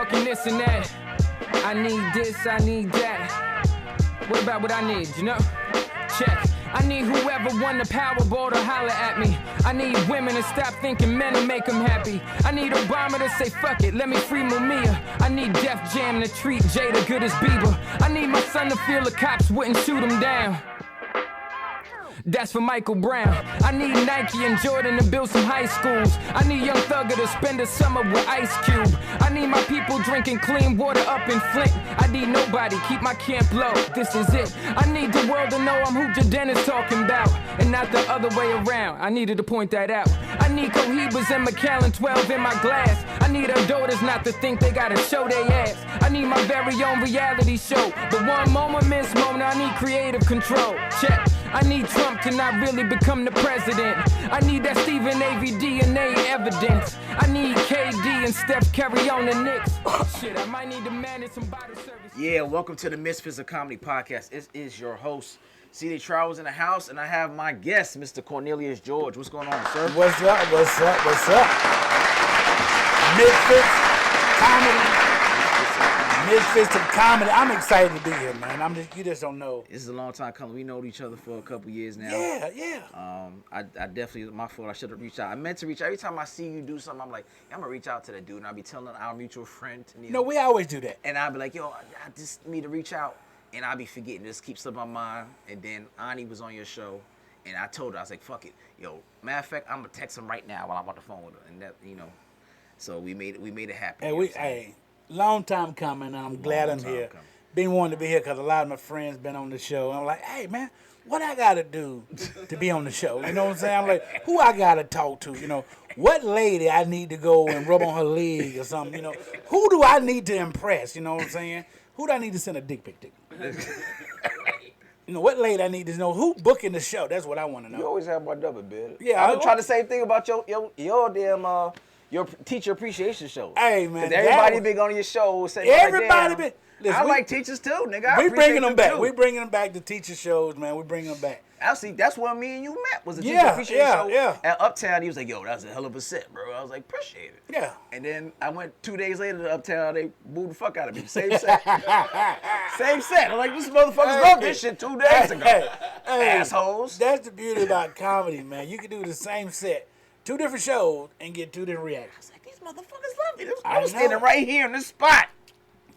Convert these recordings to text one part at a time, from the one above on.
talking this and that. I need this, I need that. What about what I need, you know? Check. I need whoever won the Powerball to holler at me. I need women to stop thinking men to make them happy. I need Obama to say fuck it, let me free Mumia. I need Def Jam to treat Jada good as Bieber. I need my son to feel the cops wouldn't shoot him down. That's for Michael Brown. I need Nike and Jordan to build some high schools. I need Young Thugger to spend a summer with Ice Cube. I need my people drinking clean water up in Flint. I need nobody, keep my camp low, this is it. I need the world to know I'm who Jaden is talking about, and not the other way around. I needed to point that out. I need Cohibas and Macallan 12 in my glass. I need our daughters not to think they gotta show their ass. I need my very own reality show. The one moment, Miss Mona, I need creative control. Check. I need Trump to not really become the president. I need that Stephen A.V. DNA evidence. I need KD and Steph Curry on the Knicks. Shit, I might need to manage some bottle service. Yeah, welcome to the Misfits of Comedy podcast. This is your host, C.D. Travels in the house, and I have my guest, Mr. Cornelius George. What's going on, sir? What's up? What's up? What's up? Misfits Comedy. Misfits of Comedy. I'm excited to be here, man. You just don't know. This is a long time coming. We know each other for a couple years now. Yeah. I definitely, my fault. I should have reached out. I meant to reach out. Every time I see you do something, I'm like, I'm going to reach out to that dude. And I'll be telling our mutual friend. No, we always do that. And I'll be like, yo, I just need to reach out. And I'll be forgetting. Just keep slipping my mind. And then Ani was on your show. And I told her, I was like, fuck it. Yo, matter of fact, I'm going to text him right now while I'm on the phone with her. And that, you know, so we made it happen. Hey, long time coming, and I'm glad I'm here. Been wanting to be here because a lot of my friends been on the show. I'm like, hey, man, what I got to do to be on the show? You know what I'm saying? I'm like, who I got to talk to? You know, what lady I need to go and rub on her leg or something? You know, who do I need to impress? You know what I'm saying? Who do I need to send a dick pic to? You know, what lady I need to know? Who booking the show? That's what I want to know. You always have my double, man. Yeah, I've been trying the same thing about your damn your teacher appreciation show. Hey, man. Because everybody been on your show saying, everybody been. Listen, I like teachers too, nigga. We bringing them back. We bringing them back to teacher shows, man. We bringing them back. Actually, that's where me and you met. Was a teacher appreciation show at Uptown. He was like, yo, that's a hell of a set, bro. I was like, appreciate it. Yeah. And then I went 2 days later to Uptown. They booed the fuck out of me. Same set. Same set. I'm like, this motherfuckers love this shit 2 days ago. Assholes. That's the beauty about comedy, man. You can do the same set, 2 different shows, and get 2 different reactions. I was like, these motherfuckers love me. I was standing right here in this spot.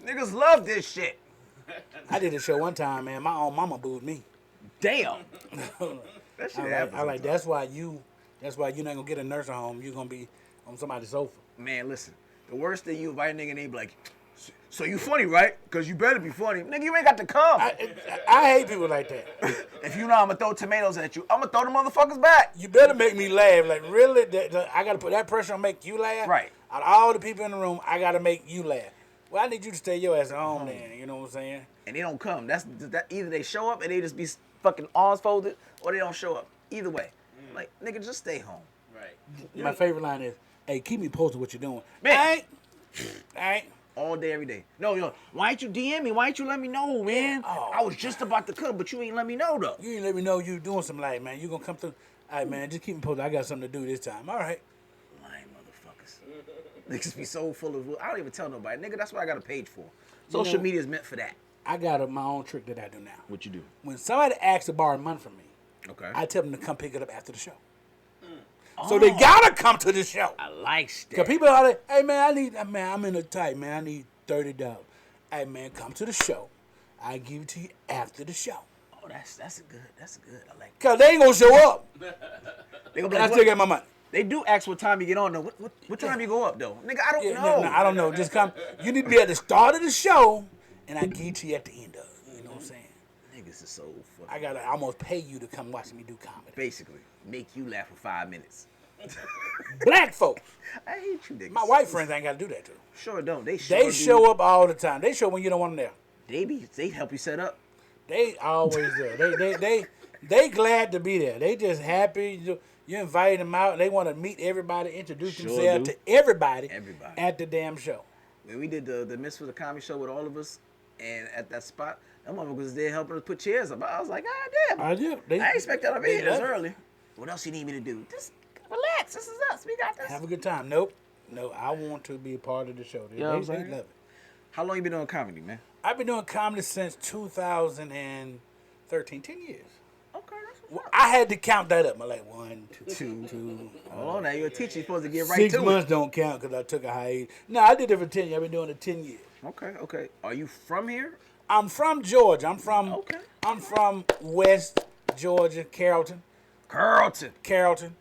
Niggas love this shit. I did a show one time, man. My own mama booed me. Damn. That shit happens. I like that's why you're not gonna get a nursing home. You're gonna be on somebody's sofa. Man, listen. The worst thing, you invite a nigga and they be like, so you funny, right? Because you better be funny. Nigga, you ain't got to come. I hate people like that. If you know I'm going to throw tomatoes at you, I'm going to throw the motherfuckers back. You better make me laugh. Like, really? I got to put that pressure on make you laugh? Right. Out of all the people in the room, I got to make you laugh. Well, I need you to stay your ass at home then. You know what I'm saying? And they don't come. That's either they show up and they just be fucking arms folded, or they don't show up. Either way. Like, nigga, just stay home. Right. My favorite line is, hey, keep me posted what you're doing. Man. All right. All day, every day. No, yo, why ain't you DM me? Why ain't you let me know, man? Oh, I was just about to come, but you ain't let me know, though. You ain't let me know you doing something like, man. You gonna come through. All right, man, just keep me posted. I got something to do this time. All right. Lying motherfuckers. Niggas be so full of... I don't even tell nobody. Nigga, that's what I got a page for. Social media is meant for that. I got my own trick that I do now. What you do? When somebody asks to borrow money from me, okay, I tell them to come pick it up after the show. So they gotta come to the show. I like that. Cause people are like, hey man, I'm in a tight, man. I need $30. Hey man, come to the show. I give it to you after the show. Oh, that's good. That's good. I like that. Cause they ain't gonna show up. They gonna be I still get my money. They do ask what time you get on though. What time you go up though? Nigga, I don't know. No, I don't know. Just come. You need to be at the start of the show, and I give it to you at the end of it. You know what I'm saying? Niggas is so fucking... I gotta almost pay you to come watch me do comedy. Basically, make you laugh for 5 minutes. Black folks. I hate you niggas. My white friends ain't gotta do that too. Sure don't. They show up all the time. They show when you don't want them there. They help you set up. They always there. They glad to be there. They just happy. You invite them out. They want to meet everybody, introduce themselves to everybody at the damn show. When we did the Misfits of Comedy show with all of us, and at that spot, them motherfuckers was there helping us put chairs up. I was like, damn. I do. I expect that to be this early. What else you need me to do? Just relax. This is us. We got this. Have a good time. Nope. No, I want to be a part of the show. They love it. How long you been doing comedy, man? I've been doing comedy since 2013, 10 years. Okay, that's Well, I had to count that up. I'm like 1, 2. Hold on, now you're a teacher. You're supposed to get right 6 to months it. don't count because I took a hiatus. No, I did it for 10 years. I've been doing it 10 years. Okay. Are you from here? I'm from Georgia. I'm from West Georgia, Carrollton. Carrollton.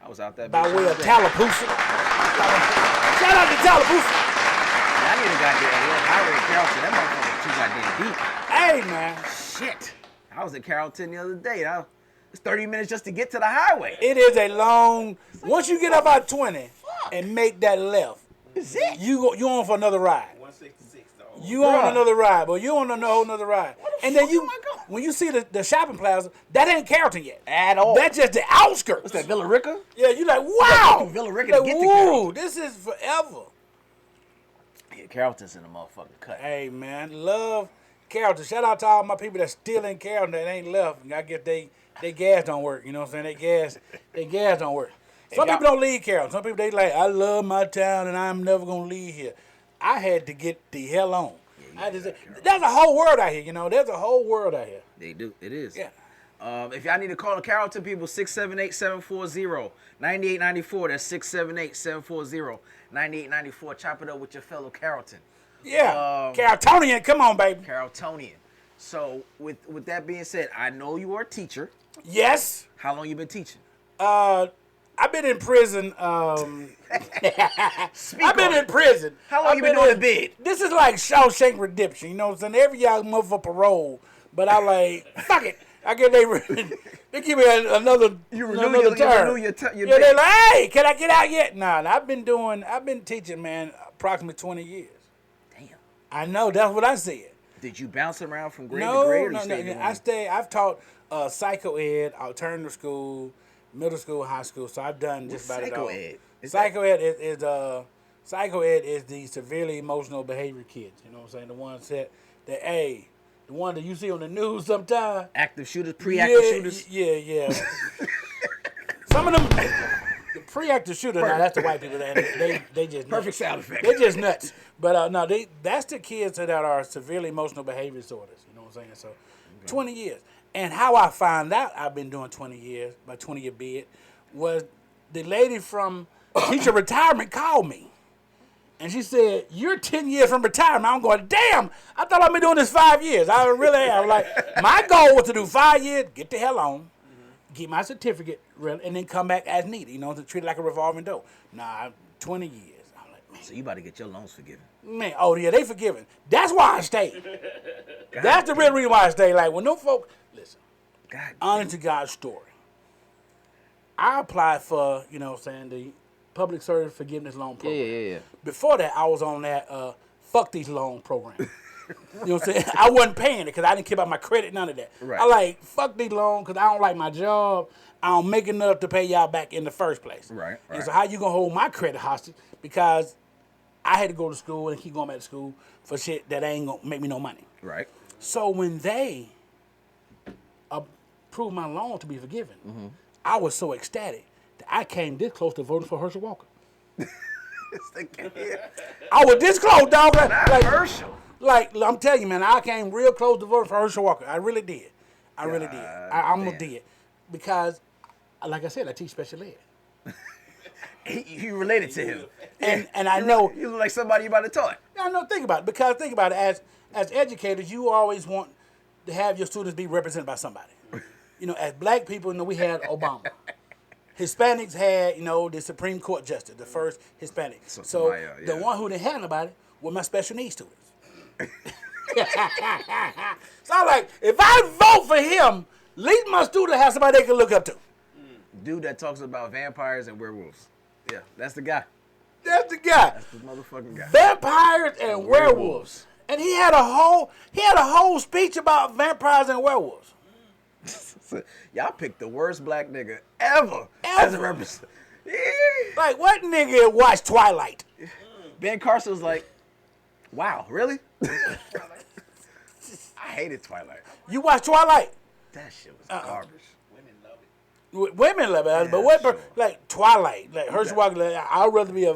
I was out there. by way of Tallapoosa. Shout out to Tallapoosa. I need a goddamn highway in Carrollton. That motherfucker too goddamn deep. Hey, man. Shit. I was in Carrollton the other day. It's 30 minutes just to get to the highway. It is a long. Once you get up out 20 and make that left, you on for another ride. 166 though. You on another ride, but you on a whole another ride. And then when you see the shopping plaza, that ain't Carrollton yet. At all. That's just the outskirts. What's that, Villa Rica? Yeah, you like, wow. You Villa Rica like, to get to woo, Carrollton. this is forever. Yeah, Carrollton's in the motherfucking cut. Hey, man, love Carrollton. Shout out to all my people that's still in Carrollton that ain't left. I guess they gas don't work. You know what I'm saying? They gas don't work. Some people don't leave Carrollton. Some people, they like, I love my town and I'm never going to leave here. I had to get the hell on. There's a whole world out here, you know. There's a whole world out here. They do. It is. Yeah. If y'all need to call the Carrollton people, 678-740-9894. That's 678-740-9894. Chop it up with your fellow Carrollton. Yeah. Carrolltonian, come on, baby. Carrolltonian. So, with that being said, I know you are a teacher. Yes. How long you been teaching? I've been in prison. I've been in prison. How long you been doing the bid? This is like Shawshank Redemption. You know what I'm saying? Every year I move for parole, but I like, fuck it. I get they give me another term. Your They're like, hey, can I get out yet? Nah, I've been teaching, man, approximately 20 years. Damn. I know, that's what I said. Did you bounce around from grade to grade? I've taught psycho ed, alternative school, middle school, high school. So I've done just about it all. Psycho ed is the severely emotional behavior kids. You know what I'm saying? The ones that the one that you see on the news sometimes. Active shooters, pre-active shooters. Yeah. Some of them, the pre-active shooter. Now that's the white people. They just perfect nuts. sound effect. They just nuts. But no, that's the kids that are severely emotional behavior disorders. You know what I'm saying? So, 20 years. And how I found out I've been doing 20 years, my 20-year bid, was the lady from teacher retirement called me. And she said, you're 10 years from retirement. I'm going, damn, I thought I've been doing this 5 years. I really am. Like, my goal was to do 5 years, get the hell on, get my certificate, and then come back as needed, you know, to treat it like a revolving door. Nah, 20 years. I'm like, man. So you about to get your loans forgiven. Man, oh yeah, they forgiven. That's why I stayed. That's the real reason why I stayed. Like, when them folk, listen, honest to God's story. I applied for, you know what I'm saying, the public service forgiveness loan program. Yeah. Before that, I was on that fuck these loan program. You know what I'm saying? I wasn't paying it because I didn't care about my credit, none of that. Right. I like, fuck these loans because I don't like my job. I don't make enough to pay y'all back in the first place. Right. And so how you going to hold my credit hostage? Because I had to go to school and keep going back to school for shit that ain't going to make me no money. Right. So when they approved my loan to be forgiven, I was so ecstatic that I came this close to voting for Herschel Walker. I was this close, dog. Like Herschel. Like, I'm telling you, man, I came real close to voting for Herschel Walker. I really did. I almost did. Because, like I said, I teach special ed. You related to him. And I know. You look like somebody you about to talk. I know, think about it. Because think about it, as educators, you always want to have your students be represented by somebody. You know, as black people, you know, we had Obama. Hispanics had, you know, the Supreme Court justice, the first Hispanic. So the one who didn't have nobody were my special needs students. So I'm like, if I vote for him, at least my student has somebody they can look up to. Dude that talks about vampires and werewolves. Yeah, that's the guy. That's the guy. That's the motherfucking guy. Vampires and werewolves. And he had a whole speech about vampires and werewolves. Y'all picked the worst black nigga ever. As a representative. Like, what nigga watched Twilight? Ben Carson was like, wow, really? I hated Twilight. You watched Twilight? That shit was garbage. Women love it, Yeah, but what, sure. like Twilight, like Herschel Walker, like, I'd rather be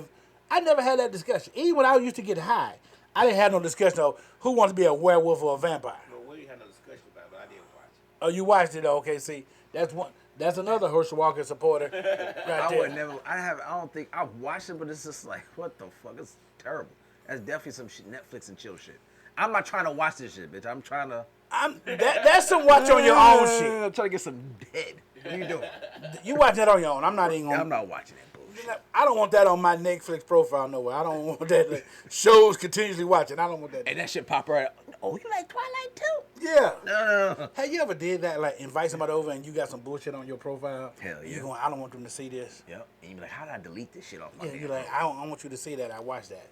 I never had that discussion. Even when I used to get high, I didn't have no discussion of who wants to be a werewolf or a vampire. No, we didn't have no discussion about it, but I did watch it. Oh, you watched it? Okay, see, that's one. That's another Herschel Walker supporter. Right I there. would never. I don't think I've watched it, but it's just like, what the fuck? It's terrible. That's definitely some shit, Netflix and chill shit. I'm not trying to watch this shit, bitch. I'm trying to. That's some watch on your own shit. I'm trying to get some head. What are you doing? You watch that on your own. I'm not even gonna. I'm not watching that bullshit. I don't want that on my Netflix profile nowhere. I don't want that like, shows continuously watching. I don't want that. And that shit pop right. Oh, you like Twilight too? Yeah. No. Hey, you ever did that? Like invite somebody over and you got some bullshit on your profile? Hell yeah. You going? I don't want them to see this. Yep. And you be like, how did I delete this shit off my? Yeah. You're like, I don't want you to see that. I watched that.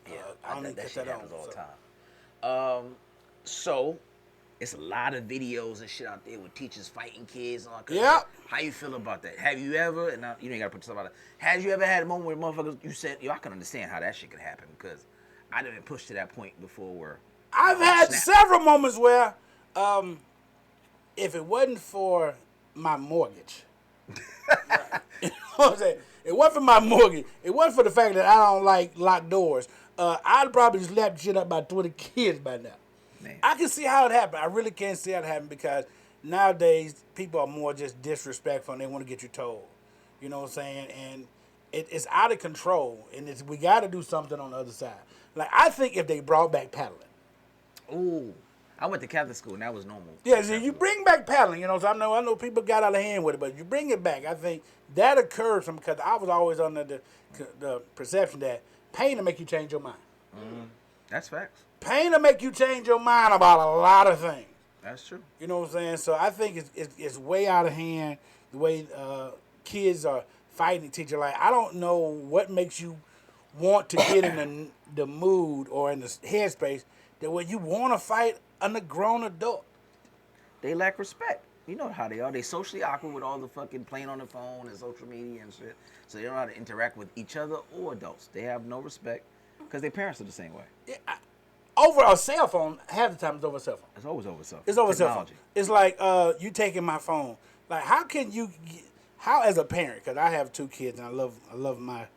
Yeah. I don't need to that cut shit that on. happens all the time. So it's a lot of videos and shit out there with teachers fighting kids and all that. Yep. How you feel about that? Have you ever? And you ain't gotta put yourself out there. Have you ever had a moment where motherfuckers you said, yo, I can understand how that shit could happen because I didn't push to that point before where. I've had several moments where, if it wasn't for my mortgage, you know what I'm saying? It wasn't for my mortgage. It wasn't for the fact that I don't like locked doors. I'd probably just lapped shit up by 20 kids by now. Man. I can see how it happened. I really can see how it happened because nowadays people are more just disrespectful and they want to get you told. You know what I'm saying? And it's out of control. And we got to do something on the other side. Like, I think if they brought back paddling. Ooh. I went to Catholic school and that was normal. Yeah, so you bring back paddling, you know. So I know people got out of hand with it, but you bring it back. I think that occurred from because I was always under the perception that pain will make you change your mind. Mm-hmm. That's facts. Pain will make you change your mind about a lot of things. That's true. You know what I'm saying? So I think it's way out of hand the way kids are fighting each other. Like, I don't know what makes you want to get in the mood or in the headspace that when you want to fight a grown adult. They lack respect. You know how they are. They socially awkward with all the fucking playing on the phone and social media and shit. So they don't know how to interact with each other or adults. They have no respect because their parents are the same way. Yeah, over a cell phone, half the time it's over a cell phone. It's always over cell phone. It's over cell phone. Technology. It's like you taking my phone. Like, how as a parent, because I have 2 kids and I love my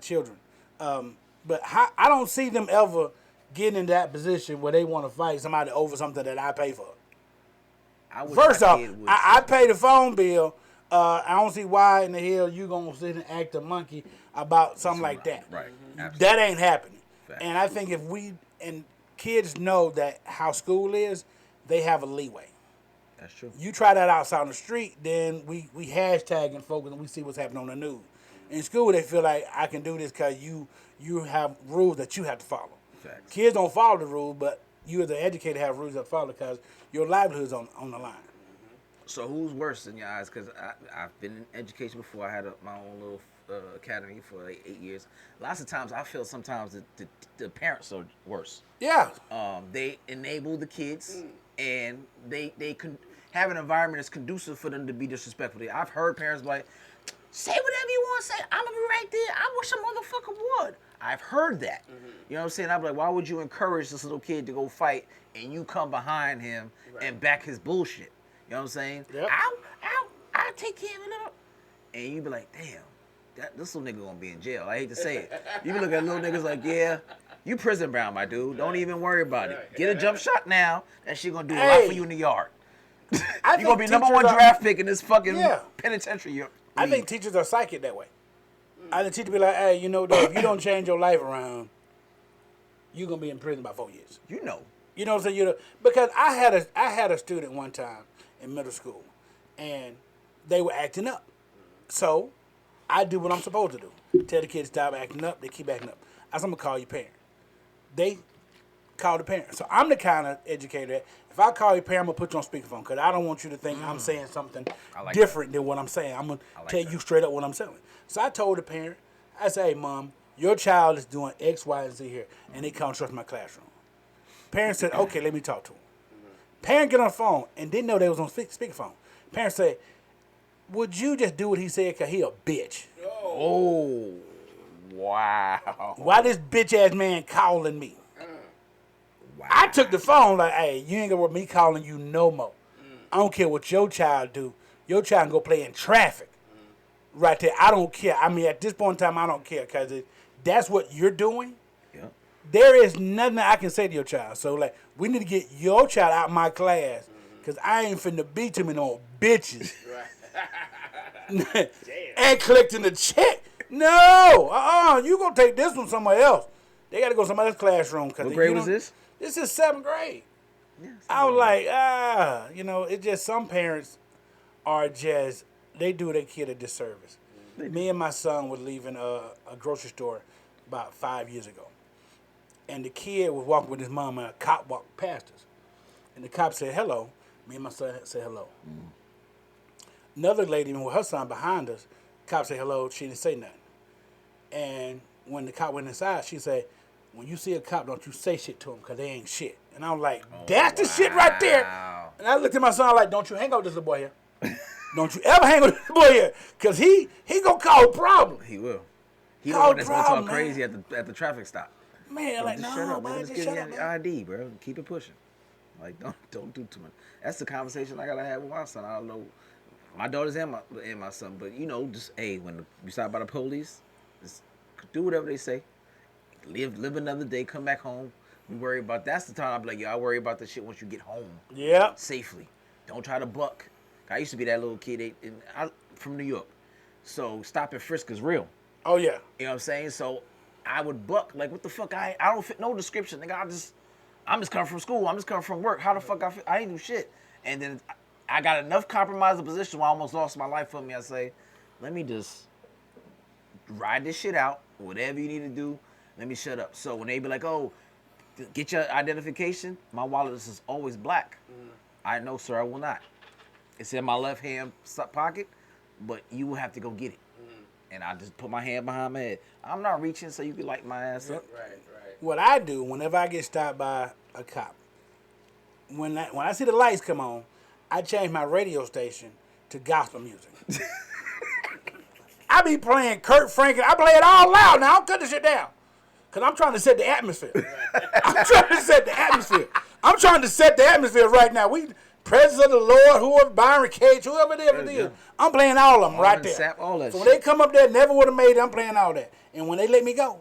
children, but I don't see them ever getting in that position where they want to fight somebody over something that I pay for. First off, I pay the phone bill. I don't see why in the hell you gonna sit and act a monkey about something like that. Right. That ain't happening. Fact. And I think if kids know that how school is, they have a leeway. That's true. You try that outside on the street, then we hashtagging folks and we see what's happening on the news. In school, they feel like I can do this because you have rules that you have to follow. Facts. Kids don't follow the rules, but you as an educator have rules that follow because your livelihood's on the line. So who's worse in your eyes? Because I've been in education before. I had my own little academy for like 8 years. Lots of times I feel sometimes that the parents are worse. Yeah. They enable the kids and they can have an environment that's conducive for them to be disrespectful. I've heard parents be like, say whatever you want to say. I'm going to be right there. I wish a motherfucker would. I've heard that. You know what I'm saying? I'm like, why would you encourage this little kid to go fight and you come behind him and back his bullshit? You know what I'm saying? Yep. I'll take care of it. And you be like, damn, this little nigga gonna be in jail. I hate to say it. You be looking at little niggas like, yeah, you prison bound, my dude. Don't even worry about it. Get a jump shot now. That shit gonna do a lot for you in the yard. You gonna be number 1 draft pick in this fucking penitentiary. I think teachers are psychic that way. I think teachers be like, hey, you know, though, if you don't change your life around, you're gonna be in prison by 4 years. You know what I'm saying? Because I had a student one time in middle school, and they were acting up. So I do what I'm supposed to do. Tell the kids stop acting up. They keep acting up. I said, I'm gonna call your parent. They call the parent. So I'm the kind of educator that if I call your parent, I'm gonna put you on speakerphone because I don't want you to think I'm saying something different than what I'm saying. I'm gonna tell you straight up what I'm saying. So I told the parent, I said, hey, Mom, your child is doing X, Y, and Z here, and they can't trust my classroom. Parent said, okay, let me talk to him. Parent get on the phone and didn't know they was on speakerphone. Parent said, would you just do what he said because he a bitch? Oh, wow. Why this bitch-ass man calling me? Wow. I took the phone like, hey, you ain't gonna want me calling you no more. I don't care what your child do. Your child can go play in traffic. Right there. I don't care. I mean, at this point in time, I don't care because that's what you're doing. Yeah. there is nothing I can say to your child. So, like, we need to get your child out of my class because I ain't finna be too many more bitches. And collecting the check. No. You gonna take this one somewhere else. They gotta go to somebody else's classroom. What grade was this? This is 7th grade. Yeah, I was like, it's just some parents are just, they do their kid a disservice. Me and my son was leaving a grocery store about 5 years ago. And the kid was walking with his mom and a cop walked past us. And the cop said, hello. Me and my son said hello. Another lady with her son behind us, the cop said hello. She didn't say nothing. And when the cop went inside, she said, when you see a cop, don't you say shit to him because they ain't shit. And I was like, that's the shit right there. And I looked at my son like, don't you hang out with this little boy here. Don't you ever hang with this boy here. Because he gonna cause a problem. He will. He the one that's gonna talk crazy at the traffic stop. Man, like, just no, shut up, man, just just shut up, get man. ID, bro. Keep it pushing. Like, don't do too much. That's the conversation I gotta have with my son. I don't know my daughters and my son, but just when you stop by the police, just do whatever they say. Live another day. Come back home. We worry about. That's the time I be like, I worry about the shit once you get home. Yeah. Safely. Don't try to buck. I used to be that little kid from New York, so stop and frisk is real. Oh yeah. You know what I'm saying? So I would buck. Like, what the fuck? I don't fit no description. Nigga, I'm just coming from school. I'm just coming from work. How the fuck I ain't do shit. And then I got enough compromising position where I almost lost my life for me. I say, let me just ride this shit out. Whatever you need to do, let me shut up. So when they be like, oh, get your identification, my wallet is always black. I know, sir, I will not. It's in my left hand pocket, but you will have to go get it. And I just put my hand behind my head. I'm not reaching so you can light my ass up. Right. What I do whenever I get stopped by a cop, when I see the lights come on, I change my radio station to gospel music. I be playing Kurt Franklin. I play it all loud now. I'll cut this shit down. Because I'm trying to set the atmosphere. I'm trying to set the atmosphere right now. Presence of the Lord, whoever, Byron Cage, whoever it is. I'm playing all of them right there. Sap, all that so shit. when they come up there, never would have made it, I'm playing all that. And when they let me go,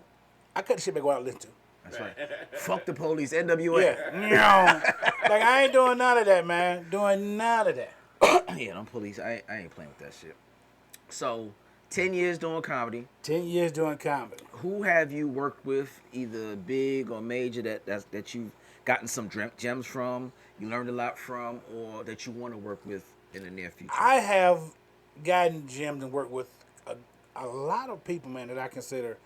I cut the shit back out and listen to. That's right. Fuck the police, NWA. Yeah. Like, I ain't doing none of that, man. Doing none of that. Yeah, them police, I ain't playing with that shit. So, 10 years doing comedy. 10 years doing comedy. Who have you worked with, either big or major, that you've gotten some gems from, you learned a lot from, or that you want to work with in the near future? I have gotten gems and worked with a lot of people, man, that I consider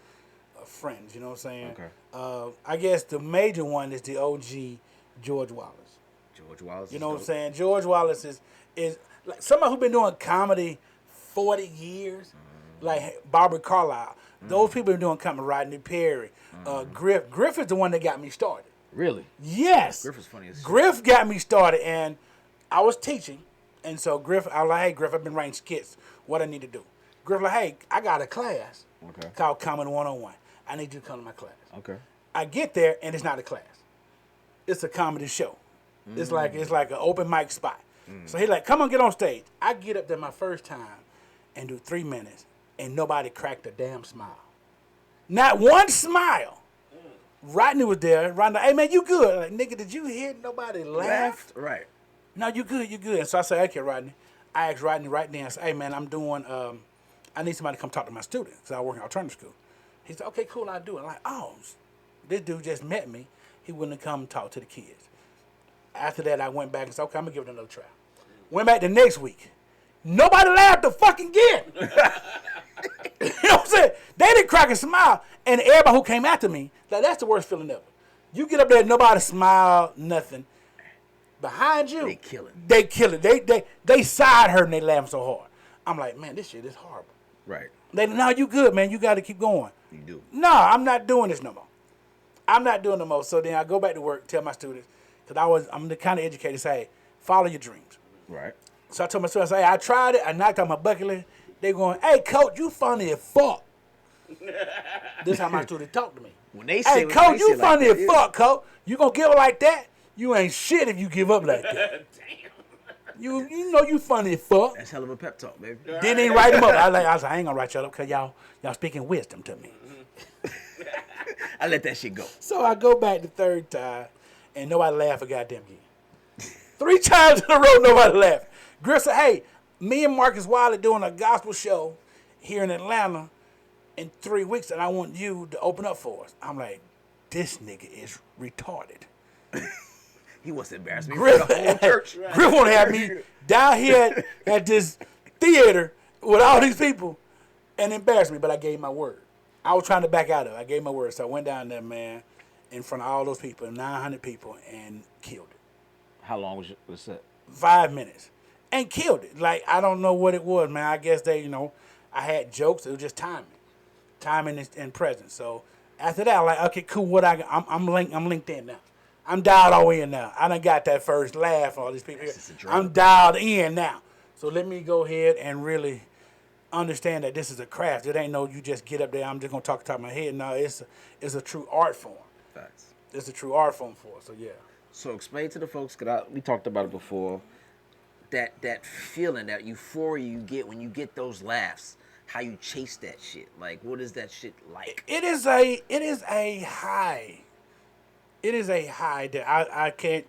friends, you know what I'm saying? Okay. I guess the major one is the OG George Wallace. George Wallace. You know what I'm saying? George Wallace is like somebody who's been doing comedy 40 years, like Barbara Carlisle. Those people been doing comedy, Rodney Perry, Griff. Griff is the one that got me started. Really? Yes. Griff is funny as shit. Griff got me started, and I was teaching, and so Griff, I was like, hey, Griff, I've been writing skits. What I need to do? Griff like, hey, I got a class called Comedy 101. I need you to come to my class. Okay. I get there, and it's not a class. It's a comedy show. It's like an open mic spot. So he like, come on, get on stage. I get up there my first time and do 3 minutes, and nobody cracked a damn smile. Not one smile. Rodney was there. Rodney, hey, man, you good? Like, nigga, did you hear nobody laugh? Right. No, you good, you good. And so I said, okay, Rodney. I asked Rodney right then, I said, hey, man, I'm doing, I need somebody to come talk to my students because I work in alternative school. He said, okay, cool, I'll do it. I'm like, oh, this dude just met me. He wouldn't come talk to the kids. After that, I went back and said, okay, I'm going to give it another try. Went back the next week. Nobody laughed the fucking again. You know what I'm saying? They didn't crack a smile. And everybody who came after me, like, that's the worst feeling ever. You get up there, nobody smile, nothing. Behind you, They kill it. They kill it. They side her and they laugh so hard. I'm like, man, this shit is horrible. Right. They, no, you good, man. You got to keep going. You do. No, I'm not doing this no more. I'm not doing no more. So then I go back to work, tell my students, because I'm the kind of educator, say, follow your dreams. Right. So I told my students, hey, I tried it. I knocked out my bucket list. They going, hey, coach, you funny as fuck. This is how my students talk to me. When they say, hey, coach, you funny like as fuck, coach. You gonna give up like that? You ain't shit if you give up like that. Damn. You know you funny as fuck. That's hell of a pep talk, baby. Then they write them up. I was like, I ain't gonna write y'all up because y'all speaking wisdom to me. I let that shit go. So I go back the third time, and nobody laughed a goddamn again. 3 times in a row, nobody laughed. Griff said, hey, me and Marcus Wiley doing a gospel show here in Atlanta in 3 weeks, and I want you to open up for us. I'm like, this nigga is retarded. He wants to embarrass me Griff, for the whole church. Griff want to have me down here at this theater with all these people and embarrass me, but I gave my word. I was trying to back out of it. I gave my word, so I went down there, man, in front of all those people, 900 people, and killed it. How long was the set? 5 minutes. And killed it. Like, I don't know what it was, man. I guess they, I had jokes. It was just timing. Timing and presence. So after that, I'm like, okay, cool. I'm linked in now. I'm dialed all in now. I done got that first laugh from all these people here. I'm dialed in now. So let me go ahead and really understand that this is a craft. It ain't no you just get up there, I'm just going to talk top of my head. No, it's a true art form. Facts. It's a true art form for us. So, yeah. So explain to the folks, because we talked about it before, that feeling, that euphoria you get when you get those laughs, how you chase that shit. Like, what is that shit like? It is a high. It is a high that I can't,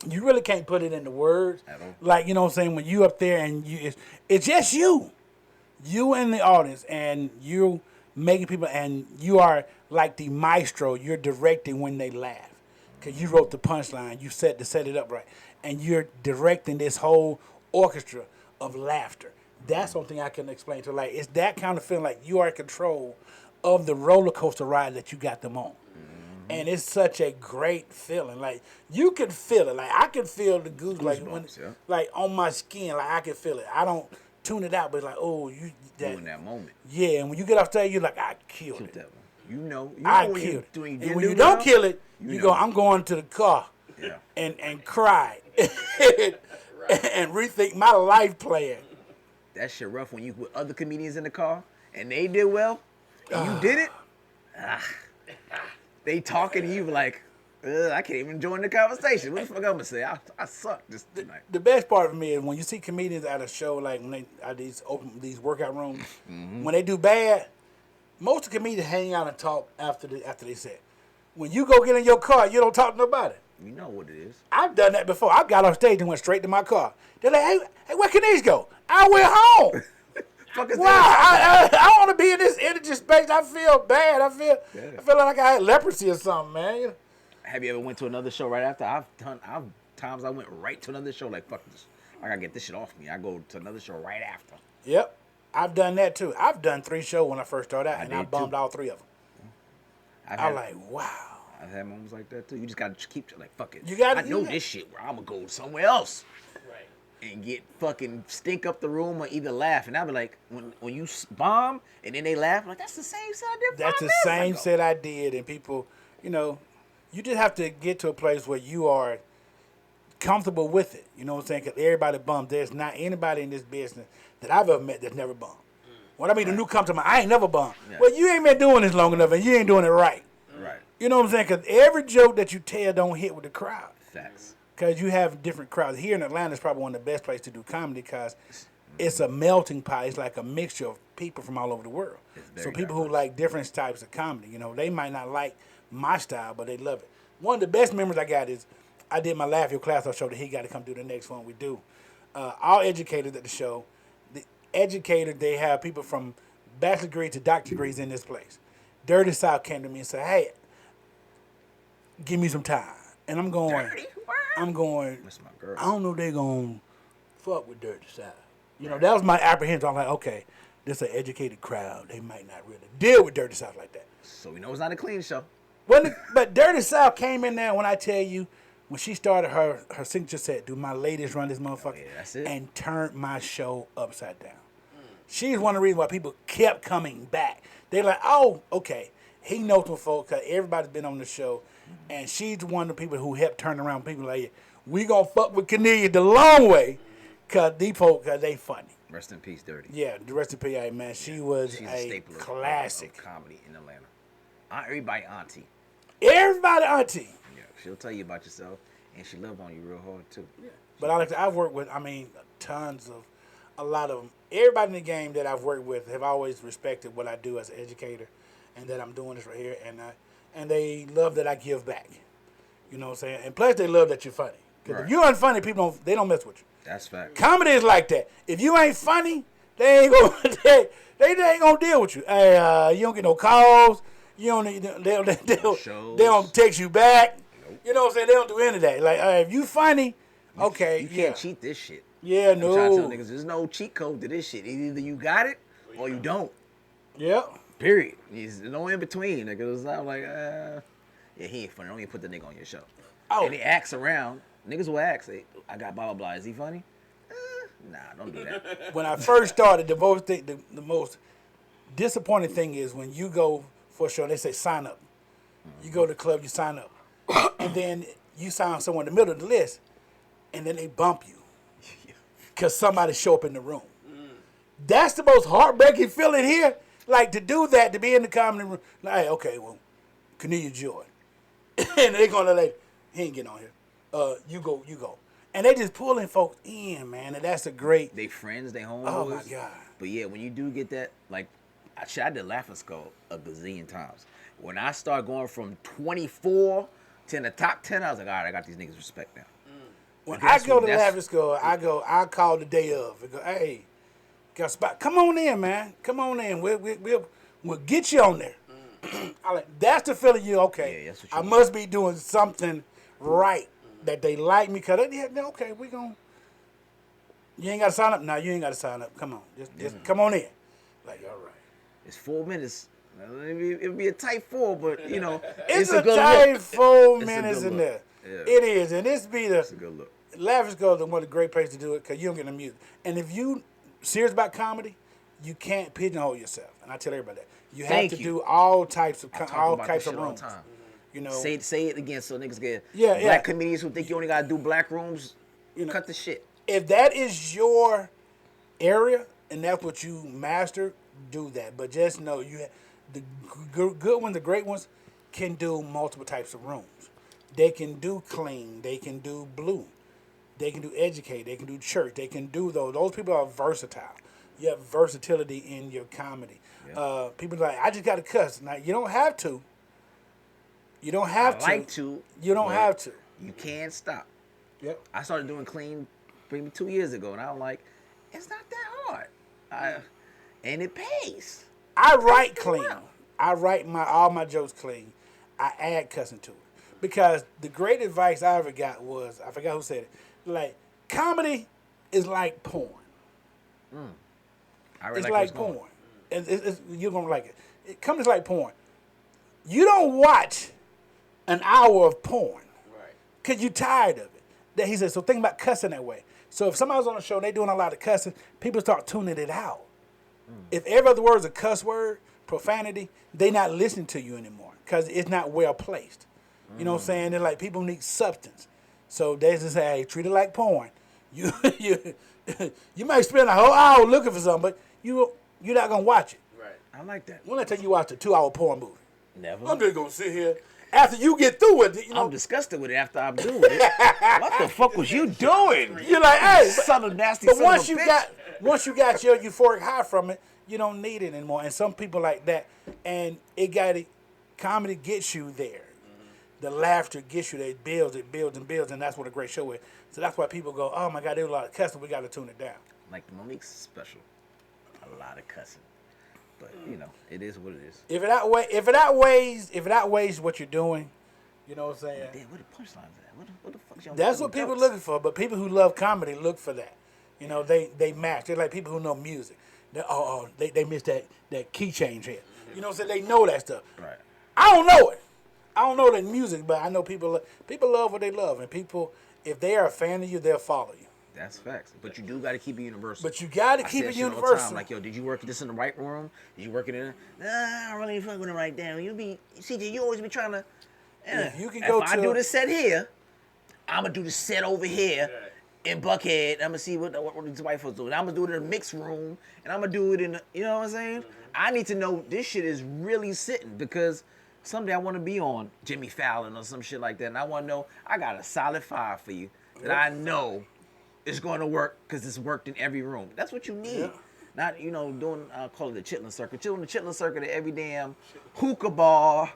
you really can't put it into words. At all. Like, you know what I'm saying, when you up there and it's just you. You and the audience, and you making people, and you are like the maestro. You're directing when they laugh. Because you wrote the punchline, you set it up right. And you're directing this whole orchestra of laughter. That's something I can explain to. Like, it's that kind of feeling like you are in control of the roller coaster ride that you got them on. And it's such a great feeling. Like, you can feel it. Like, I can feel the goose, like on my skin. Like, I can feel it. I don't tune it out, but like, oh, you in that moment. Yeah, and when you get off stage, you're like, I killed it. That one. You know I when killed it. And when you don't kill it, you go, I'm going to the car and cry and rethink my life plan. That shit rough when you with other comedians in the car and they did well and you did it. They talking to you like, I can't even join the conversation. What the fuck I'm gonna say? I suck this tonight. The best part for me is when you see comedians at a show, like when they at these workout rooms, when they do bad, most of the comedians hang out and talk after they set. When you go get in your car, you don't talk to nobody. You know what it is. I've done that before. I got on stage and went straight to my car. They're like, hey, where can these go? I went home. Wow, I want to be in this energy space. I feel bad. I feel like I had leprosy or something, man. Have you ever went to another show right after? I've times I went right to another show like, fuck this. I gotta get this shit off me. I go to another show right after. Yep. I've done that too. I've done 3 shows when I first started out, and I bummed all 3 of them. I'm like, wow. I've had moments like that too. You just gotta keep like, fuck it. I know this shit where I'm gonna go somewhere else. Right. And get fucking stink up the room or either laugh. And I'll be like, when you bomb and then they laugh, I'm like, that's the same set I did 5 That's the same set I did. And people, you just have to get to a place where you are comfortable with it. You know what I'm saying? Because everybody bummed. There's not anybody in this business that I've ever met that's never bummed. What I mean, the new come to mind, I ain't never bummed. Yeah. Well, you ain't been doing this long enough, and you ain't doing it right. Right. You know what I'm saying? Because every joke that you tell don't hit with the crowd. Facts. Because you have different crowds. Here in Atlanta is probably one of the best places to do comedy because it's a melting pot. It's like a mixture of people from all over the world. So people who like different types of comedy, they might not like my style, but they love it. One of the best memories I got is I did my Laugh Your Class Off show that he got to come do the next one we do. All educators at the show, the educators, they have people from bachelor degree to doctor degrees in this place. Dirty South came to me and said, hey, give me some time. And I'm going, That's my girl. I don't know if they're going to fuck with Dirty South. That was my apprehension. I'm like, okay, this is an educated crowd. They might not really deal with Dirty South like that. So we know it's not a clean show. But Dirty South came in there when I tell you, when she started her signature set, do my ladies run this motherfucker? Yeah, that's it. And turned my show upside down. She's one of the reasons why people kept coming back. They're like, oh, okay. He knows some folks because everybody's been on the show. And she's one of the people who helped turn around people like, we going to fuck with Cornelia the long way because these folks, they funny. Rest in peace, Dirty. Yeah, the rest in peace, man. She's a staple classic. Of comedy in Atlanta. Everybody auntie. Everybody auntie. Yeah, she'll tell you about yourself, and she love on you real hard, too. Yeah. But I've worked with, tons of, a lot of them. Everybody in the game that I've worked with have always respected what I do as an educator and that I'm doing this right here. And and they love that I give back. You know what I'm saying? And plus, they love that you're funny. Because if you ain't funny, people don't mess with you. That's fact. Comedy is like that. If you ain't funny, they ain't gonna they ain't gonna deal with you. Hey, you don't get no calls. You don't. They don't text you back. Nope. You know what I'm saying? They don't do any of that. Like, if you funny, okay, you can't cheat this shit. Yeah, no. I'm trying to tell niggas, there's no cheat code to this shit. Either you got it or you don't. Yeah. Period. There's no in between. Niggas, I'm like, yeah, he ain't funny. Don't even put the nigga on your show. Oh. And he acts around. Niggas will ask, hey, I got blah, blah, blah. Is he funny? Nah, don't do that. When I first started, the most disappointing thing is when you go for a show, they say sign up. Mm-hmm. You go to the club, you sign up. And then you sign someone in the middle of the list, and then they bump you. Because somebody show up in the room. That's the most heartbreaking feeling here. Like, to do that, to be in the comedy room. Like, hey, okay, well, Cornelia Joy. And they're going to like, he ain't getting on here. You go. And they just pulling folks in, man. And that's a great. They friends, they homeboys. Oh, my God. But yeah, when you do get that, like, I did Laughing Skull a gazillion times. When I start going from 24 to in the top 10, I was like, all right, I got these niggas respect now. When I go to Laughing Skull, I call the day of. I go, hey, got a spot. Come on in, man. Come on in. We'll get you on there. I like, that's the feeling you, okay. Yeah, that's what you must be doing something right that they like me. Because, okay, we going to. You ain't got to sign up? No, you ain't got to sign up. Come on. Just come on in. Like, all right. It's 4 minutes. It'll be a tight 4, but, you know. It's a tight 4 minutes in there. Yeah. It is. And it's a good look. Laughing Skull is one of the great places to do it because you don't get no music. And if you serious about comedy, you can't pigeonhole yourself. And I tell everybody that. You have to do all types of rooms. You know, say it again so niggas get black comedians who think you only gotta do black rooms. You know, cut the shit. If that is your and that's what you master, do that. But just know the good ones, the great ones, can do multiple types of rooms. They can do clean. They can do blue. They can do educate. They can do church. They can do those. Those people are versatile. You have versatility in your comedy. Yeah. People are like, I just got to cuss. Now, you don't have to. You don't have to. Like to. You don't have to. You can't stop. Yep. I started doing clean maybe 2 years ago, and I'm like, it's not that hard. And it pays. I write clean. I write all my jokes clean. I add cussing to it. Because the great advice I ever got was, I forgot who said it, like, comedy is like porn. It's like porn. You're going to like it. Comedy's like porn. You don't watch an hour of porn because you're tired of it. He said, so think about cussing that way. So if somebody's on a show and they're doing a lot of cussing, people start tuning it out. If every other word's a cuss word, profanity, they not listening to you anymore because it's not well placed. You know what I'm saying? They're like, people need substance. So they just say, hey, treat it like porn. You might spend a whole hour looking for something, but you're not going to watch it. Right. I like that. When I tell you watch a 2-hour porn movie? Never. I'm just going to sit here. After you get through with it, you know. I'm disgusted with it after I'm through with it. What the fuck was you doing? You're like, hey. Son of nasty but son once of a you bitch. once you got your euphoric high from it, you don't need it anymore. And some people like that. And comedy gets you there. The laughter gets you there. It builds, and builds, and that's what a great show is. So that's why people go, oh my God, there's a lot of cussing. We got to tune it down. Like the Monique's special, a lot of cussing. But you know, it is what it is. If it outweighs what you're doing, you know what I'm saying? Damn, where the punchlines at? What the fuck? That's what people are looking for. But people who love comedy look for that. You know, they match. They're like people who know music. They missed that key change here. You know what I'm saying? They know that stuff. Right. I don't know it. I don't know the music, but I know people love what they love, and people, if they are a fan of you, they'll follow you. That's facts. But you do got to keep it universal. But you got to keep it universal. Like, yo, did you work this in the right room? Did you work it in? Nah, I don't really fuck with it right now. CJ, you always be trying to. If you can go I do the set here, I'm gonna do the set over here in Buckhead. I'm gonna see what these white folks do. And I'm gonna do it in the mixed room, and I'm gonna do it in the, you know what I'm saying? I need to know this shit is really sitting because someday I want to be on Jimmy Fallon or some shit like that, and I want to know I got a solid 5 for you that I know is going to work because it's worked in every room. That's what you need. Yeah. Not, doing, call it the chitlin circuit. Doing the chitlin circuit at every damn hookah bar,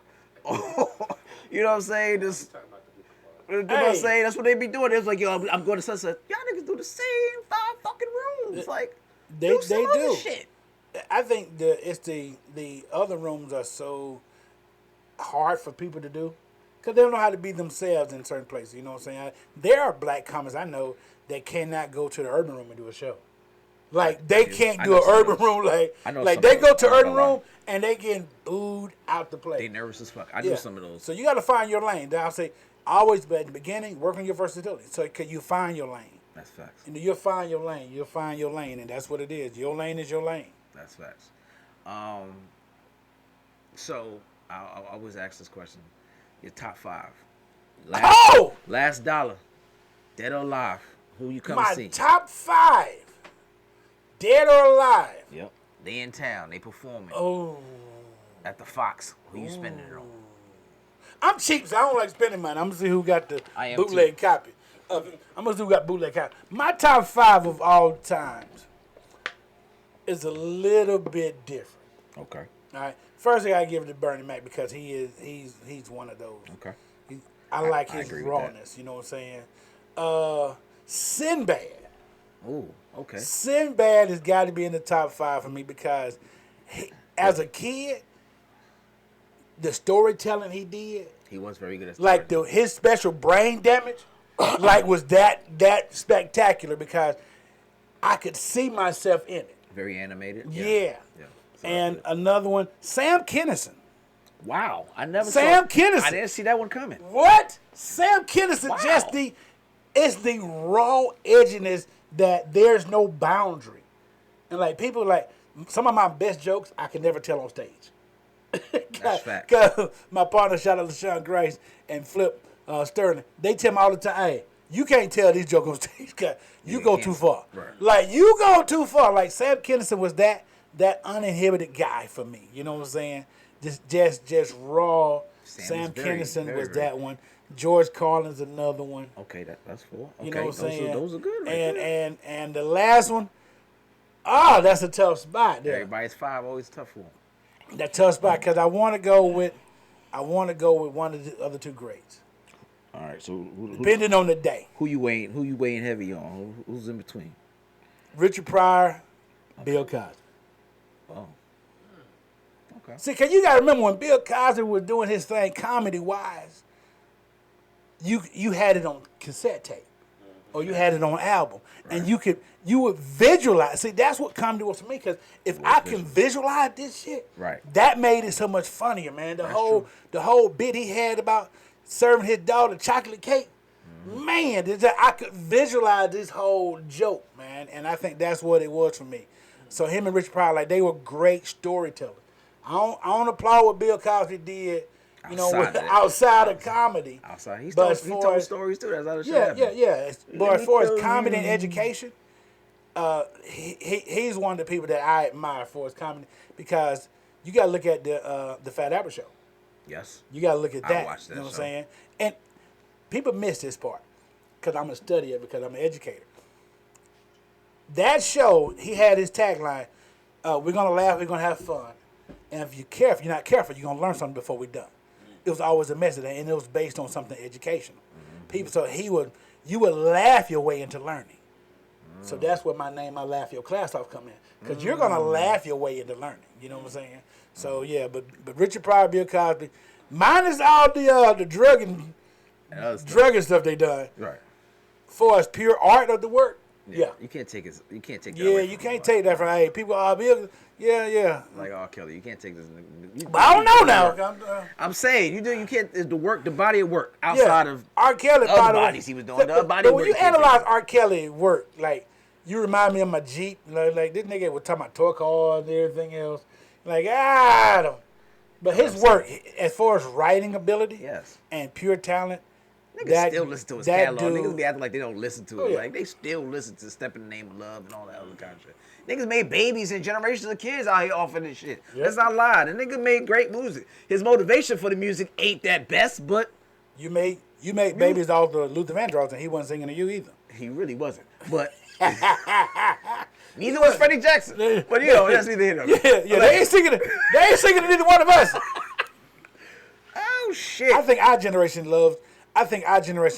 You know what I'm saying? This, you know what I'm saying? That's what they be doing. It's like, yo, I'm going to sunset. Y'all niggas do the same 5 fucking rooms. Like, They do some other do. shit. I think the other rooms are so hard for people to do because they don't know how to be themselves in certain places. You know what I'm saying? There are black comics I know that cannot go to the urban room and do a show. Like they can't do an urban room. Like they go to urban room and they getting booed out the place. They nervous as fuck. I do some of those. So you got to find your lane. I'll say always, but at the beginning, work on your versatility. So can you find your lane? That's facts. You know, you'll find your lane. You'll find your lane, and that's what it is. Your lane is your lane. That's facts. So I always ask this question: your top 5. Last dollar, dead or alive? Who you come see? My top 5, dead or alive. Yep. They in town. They performing. Oh. At the Fox. Who you spending it on? I'm cheap, so I don't like spending money. I'm gonna see who got the bootleg copy of it. I'm gonna see who got bootleg copy. My top 5 of all times is a little bit different. Okay. All right. First, I gotta give it to Bernie Mac because he's one of those. Okay. I like his rawness. You know what I'm saying? Sinbad. Ooh. Okay. Sinbad has got to be in the top 5 for me because as a kid, the storytelling he did. He was very good at like his special brain damage, like was that spectacular because I could see myself in it. Very animated. Yeah. And another one, Sam Kinison. Wow, I never. Sam Kinison. I didn't see that one coming. What? Sam Kinison, it's the raw edginess that there's no boundary, and like people like some of my best jokes I can never tell on stage. That's fact. Cause my partner, shout out to Sean Grace and Flip Sterling, they tell me all the time, hey, you can't tell these jokes on stage because you go too far. Right. Like, you go too far. Like, Sam Kinison was that uninhibited guy for me. You know what I'm saying? Just raw. Sam Kinison was that one. George Carlin's another one. Okay, that's cool. Okay, you know what I'm saying? Those are good. And the last one, that's a tough spot there. Everybody's 5 always tough for them. That tough spot because I want to go with one of the other 2 greats. All right, so depending on the day, who you weighing heavy on? Who's in between? Richard Pryor, Bill Cosby. Oh, okay. See, cause you gotta remember when Bill Cosby was doing his thing comedy wise, you had it on cassette tape, or you had it on album, and you would visualize. See, that's what comedy was for me. Cause if I can visualize this shit, that made it so much funnier, man. The whole bit he had about serving his daughter chocolate cake, man, I could visualize this whole joke, man, and I think that's what it was for me. So him and Richard Pryor, like they were great storytellers. I don't applaud what Bill Cosby did. You know, outside of comedy. Outside, he told stories too. That's how the show. Yeah. But as far as comedy and education, he's one of the people that I admire for his comedy because you got to look at the Fat Albert Show. Yes. You got to look at that. I watched that. You know what I'm saying? And people miss this part because I'm a studier because I'm an educator. That show, he had his tagline: "We're gonna laugh, we're gonna have fun, and if you're not careful, you're gonna learn something before we're done." It was always a message, and it was based on something educational. People, so you would laugh your way into learning. So that's where my name, I Laugh Your Class Off, come in, because you're gonna laugh your way into learning. You know what I'm saying? So yeah, but Richard Pryor, Bill Cosby, minus all the drug and stuff they done. Right. For as pure art of the work. Yeah. You can't take it. You can't take that. Yeah, you can't take that from people. Yeah. Like R. Kelly, you can't take this. But I don't know now. I'm saying you can't. It's the body of work outside of R. Kelly. Other bodies he was doing. The body of work. When you analyze R. Kelly work, like you remind me of my Jeep. Like this nigga was talking about torque cars and everything else. Like I don't. But his work, as far as writing ability, and pure talent. Niggas still listen to his catalog. Dude, niggas be acting like they don't listen to it. Yeah. Like they still listen to Step in the Name of Love and all that other kind of shit. Niggas made babies and generations of kids out here off of this shit. Yep. Let's not lie. The nigga made great music. His motivation for the music ain't that best, but you made babies off the Luther Vandross and he wasn't singing to you either. He really wasn't. But neither was Freddie Jackson. But that's neither here nor there. Yeah. They ain't singing to neither one of us. shit. I think our generation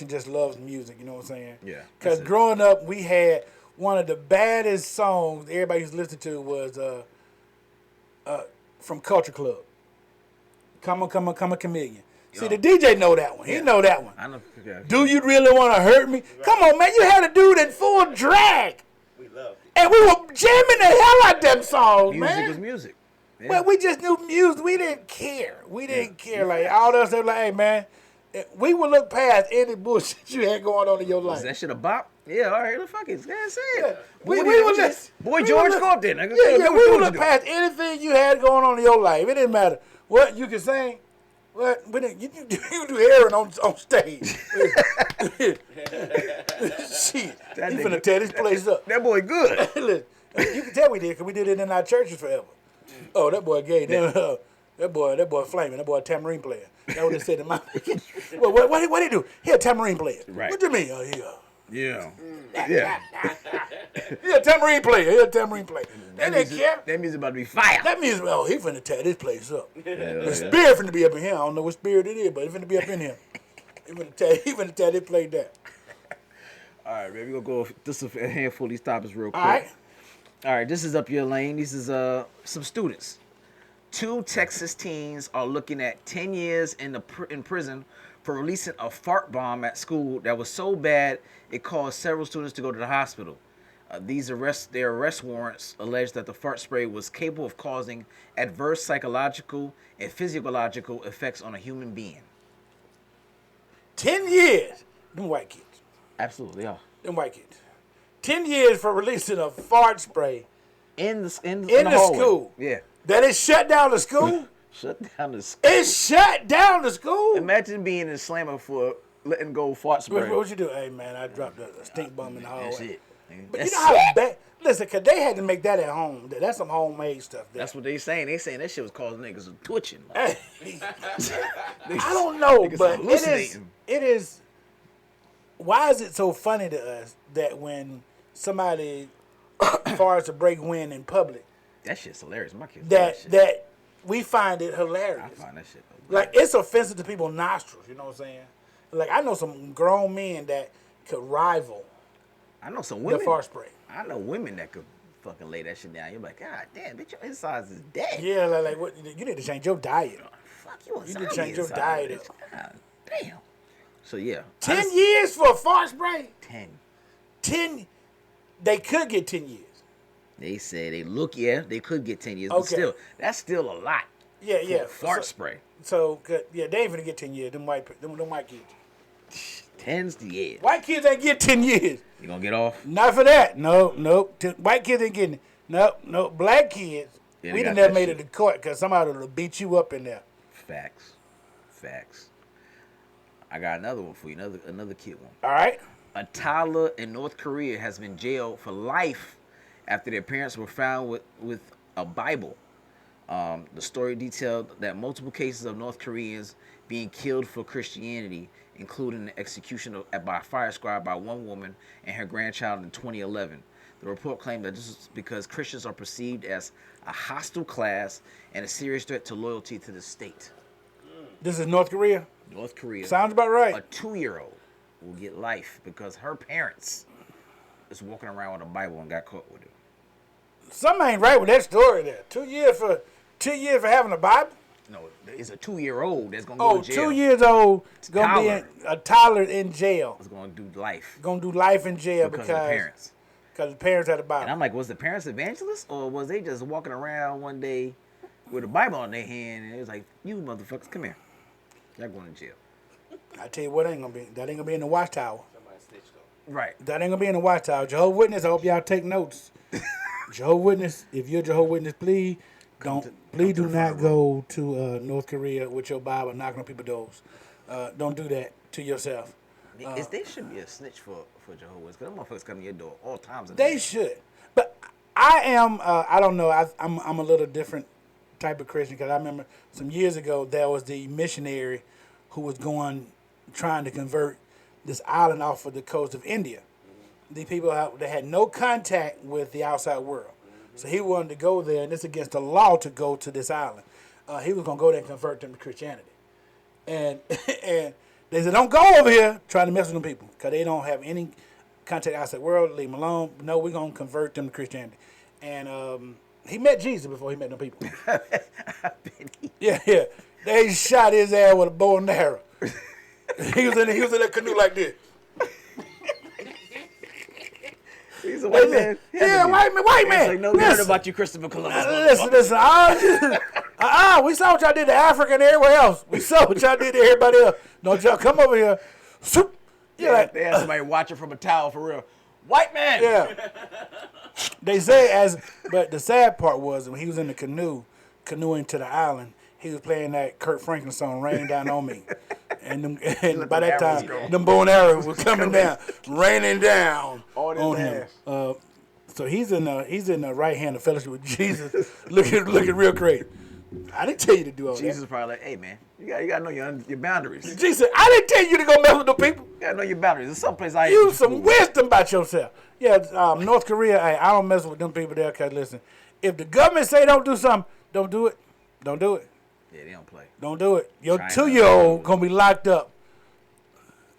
just loves music. You know what I'm saying? Yeah. Because growing up, we had one of the baddest songs everybody used to listen to was from Culture Club. Come on, chameleon. See, the DJ know that one. He know that one. I know. Yeah. Do you really want to hurt me? Come on, man. You had a dude in full drag. We loved it. And we were jamming the hell out them songs, Music man. was music. Yeah. Well, we just knew music. We didn't care. Like, all of us, they were like, hey, man, we would look past any bullshit you had going on in your life. Is that shit a bop? Yeah, all right, fuck it. That's it. Yeah. Boy, we George, would go up there, nigga. Yeah, we would look past anything you had going on in your life. It didn't matter what you could sing. What? You do Aaron on stage. Shit. You finna tear this place up. That boy good. Listen, you can tell we did, because we did it in our churches forever. Oh, that boy gay. That boy flaming. That boy a tambourine player. That's what they said in my Well, what he do? He a tambourine player. Right. What you mean? Oh, Yeah. Yeah. he a tambourine player. They didn't care. That music about to be fire. That means, well, he finna tear this place up. Yeah. The spirit finna be up in here. I don't know what spirit it is, but it finna be up in here. He finna tear this place down. All right, man. We're going to go just a handful of these topics real quick. All right, this is up your lane. This is some students. 2 Texas teens are looking at 10 years in prison for releasing a fart bomb at school that was so bad it caused several students to go to the hospital. Their arrest warrants allege that the fart spray was capable of causing adverse psychological and physiological effects on a human being. 10 years. Them white kids. Absolutely, yeah. Them white kids. 10 years for releasing a fart spray In the hallway. School. Yeah. That it shut down the school? Shut down the school. It shut down the school? Imagine being in slammer for letting go fart spray. What you do? Hey, man, I dropped a stink bum in the hallway. That's it. But you know how bad... Listen, because they had to make that at home. That's some homemade stuff there. That's what they saying. They saying that shit was causing niggas twitching. Like. I don't know, but hallucinating. it is... Why is it so funny to us that when somebody farts to break wind in public... That shit's hilarious. My kids that we find it hilarious. I find that shit hilarious. Like, it's offensive to people's nostrils, you know what I'm saying? Like, I know some grown men that could rival I know some women. the fart spray. I know women that could fucking lay that shit down. You're like, God damn, bitch, your insides is dead. Yeah, like what, you need to change your diet. Fuck you. You need to change your diet up. God damn. So, yeah. 10 years for a fart spray? 10. They could get 10 years. They say they could get 10 years, Okay. but still, that's still a lot. Yeah, for yeah. a fart spray. So, they ain't finna get 10 years, them white kids. 10's the years. White kids ain't get 10 years. You gonna get off? Not for that. No. White kids ain't getting it. No. Black kids, Yeah, we they done got never that made shit. it to court because somebody will beat you up in there. Facts. I got another one for you, another kid one. All right? A toddler in North Korea has been jailed for life after their parents were found with a Bible. The story detailed that multiple cases of North Koreans being killed for Christianity, including the execution by a fire squad by one woman and her grandchild in 2011. The report claimed that this is because Christians are perceived as a hostile class and a serious threat to loyalty to the state. This is North Korea? North Korea. Sounds about right. A 2-year-old will get life because her parents is walking around with a Bible and got caught with it. Something ain't right with that story there. 2 years for having a Bible? No, it's a 2-year-old that's gonna go to jail. 2 years old, gonna be Toddler. a toddler in jail. It's gonna do life Gonna do life in jail because of the parents. Because the parents had a And Bible. I'm like, was the parents evangelists or was they just walking around one day with a Bible in their hand and it was like, you motherfuckers, come here. Y'all going to jail. I tell you what, that ain't gonna be in the watchtower. Somebody snitched on. Right. That ain't gonna be in the watchtower. Jehovah's Witness, I hope y'all take notes. Jehovah's Witness, if you're Jehovah's Witness, please do not go to North Korea with your Bible knocking on people's doors. Don't do that to yourself. They should be a snitch for Jehovah's because them motherfuckers come to your door all times. They should. But I am, I don't know, I'm a little different type of Christian because I remember some years ago there was the missionary who was trying to convert this island off of the coast of India. The people that had no contact with the outside world. So he wanted to go there, and it's against the law to go to this island. He was going to go there and convert them to Christianity. And and they said, don't go over here trying to mess with them people because they don't have any contact outside the world. Leave them alone. No, we're going to convert them to Christianity. And he met Jesus before he met them people. Yeah. They shot his ass with a bow and arrow. he was in that canoe like this. He's a white man. Yeah, white man. It's like, no, we heard about you, Christopher Columbus. Listen. We saw what y'all did to Africa and everywhere else. We saw what y'all did to everybody else. Don't y'all come over here. Soup. Yeah, they had somebody watching from a tower for real. White man. Yeah. They say but the sad part was when he was in the canoeing to the island, he was playing that Kurt Franklin song, Rain Down on Me. And by that time, them bow and arrows was coming down, raining down on him. So he's in the right hand of fellowship with Jesus, looking real crazy. I didn't tell you to do all Jesus that. is probably like, hey man, you gotta know your boundaries. Jesus, I didn't tell you to go mess with the people. You gotta know your boundaries. There's some place I Use some wisdom about yourself. Yeah, North Korea, I don't mess with them people there because listen, if the government say don't do something, don't do it. Don't do it. Yeah, they don't play. Don't do it. Your 2-year-old gonna be locked up.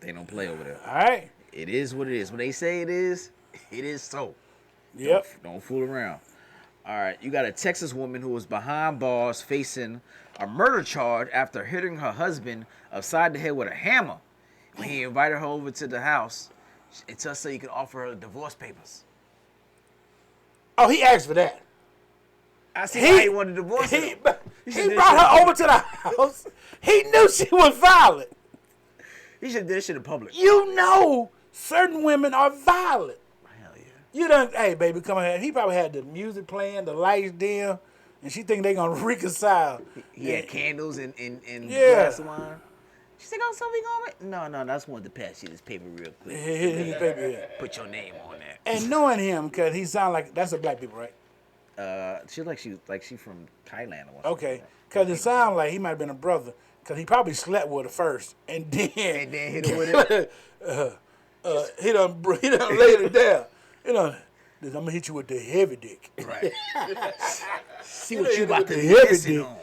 They don't play over there. All right. It is what it is. When they say it is so. Yep. Don't fool around. All right, you got a Texas woman who was behind bars facing a murder charge after hitting her husband upside the head with a hammer when he invited her over to the house and just so he could offer her divorce papers. Oh, he asked for that. I see why he wanted a divorce. He brought her over to the house. He knew she was violent. He should have did this shit in public. You know, certain women are violent. Hell yeah. You done, hey, baby, come on here. He probably had the music playing, the lights dim, and she think they gonna reconcile. He had candles and Yeah. glass of wine. She said, oh, so we gonna... No, I just wanted to pass you this paper real quick. His baby, yeah. Put your name on that. And knowing him, because he sound like, that's a black people, right? She from Thailand or something. Okay, because it sound like he might have been a brother, because he probably slept with her first, and then hit her with it. he done laid it down. You know, I'm gonna hit you with the heavy dick. Right. See what you about to the be heavy missing dick. on.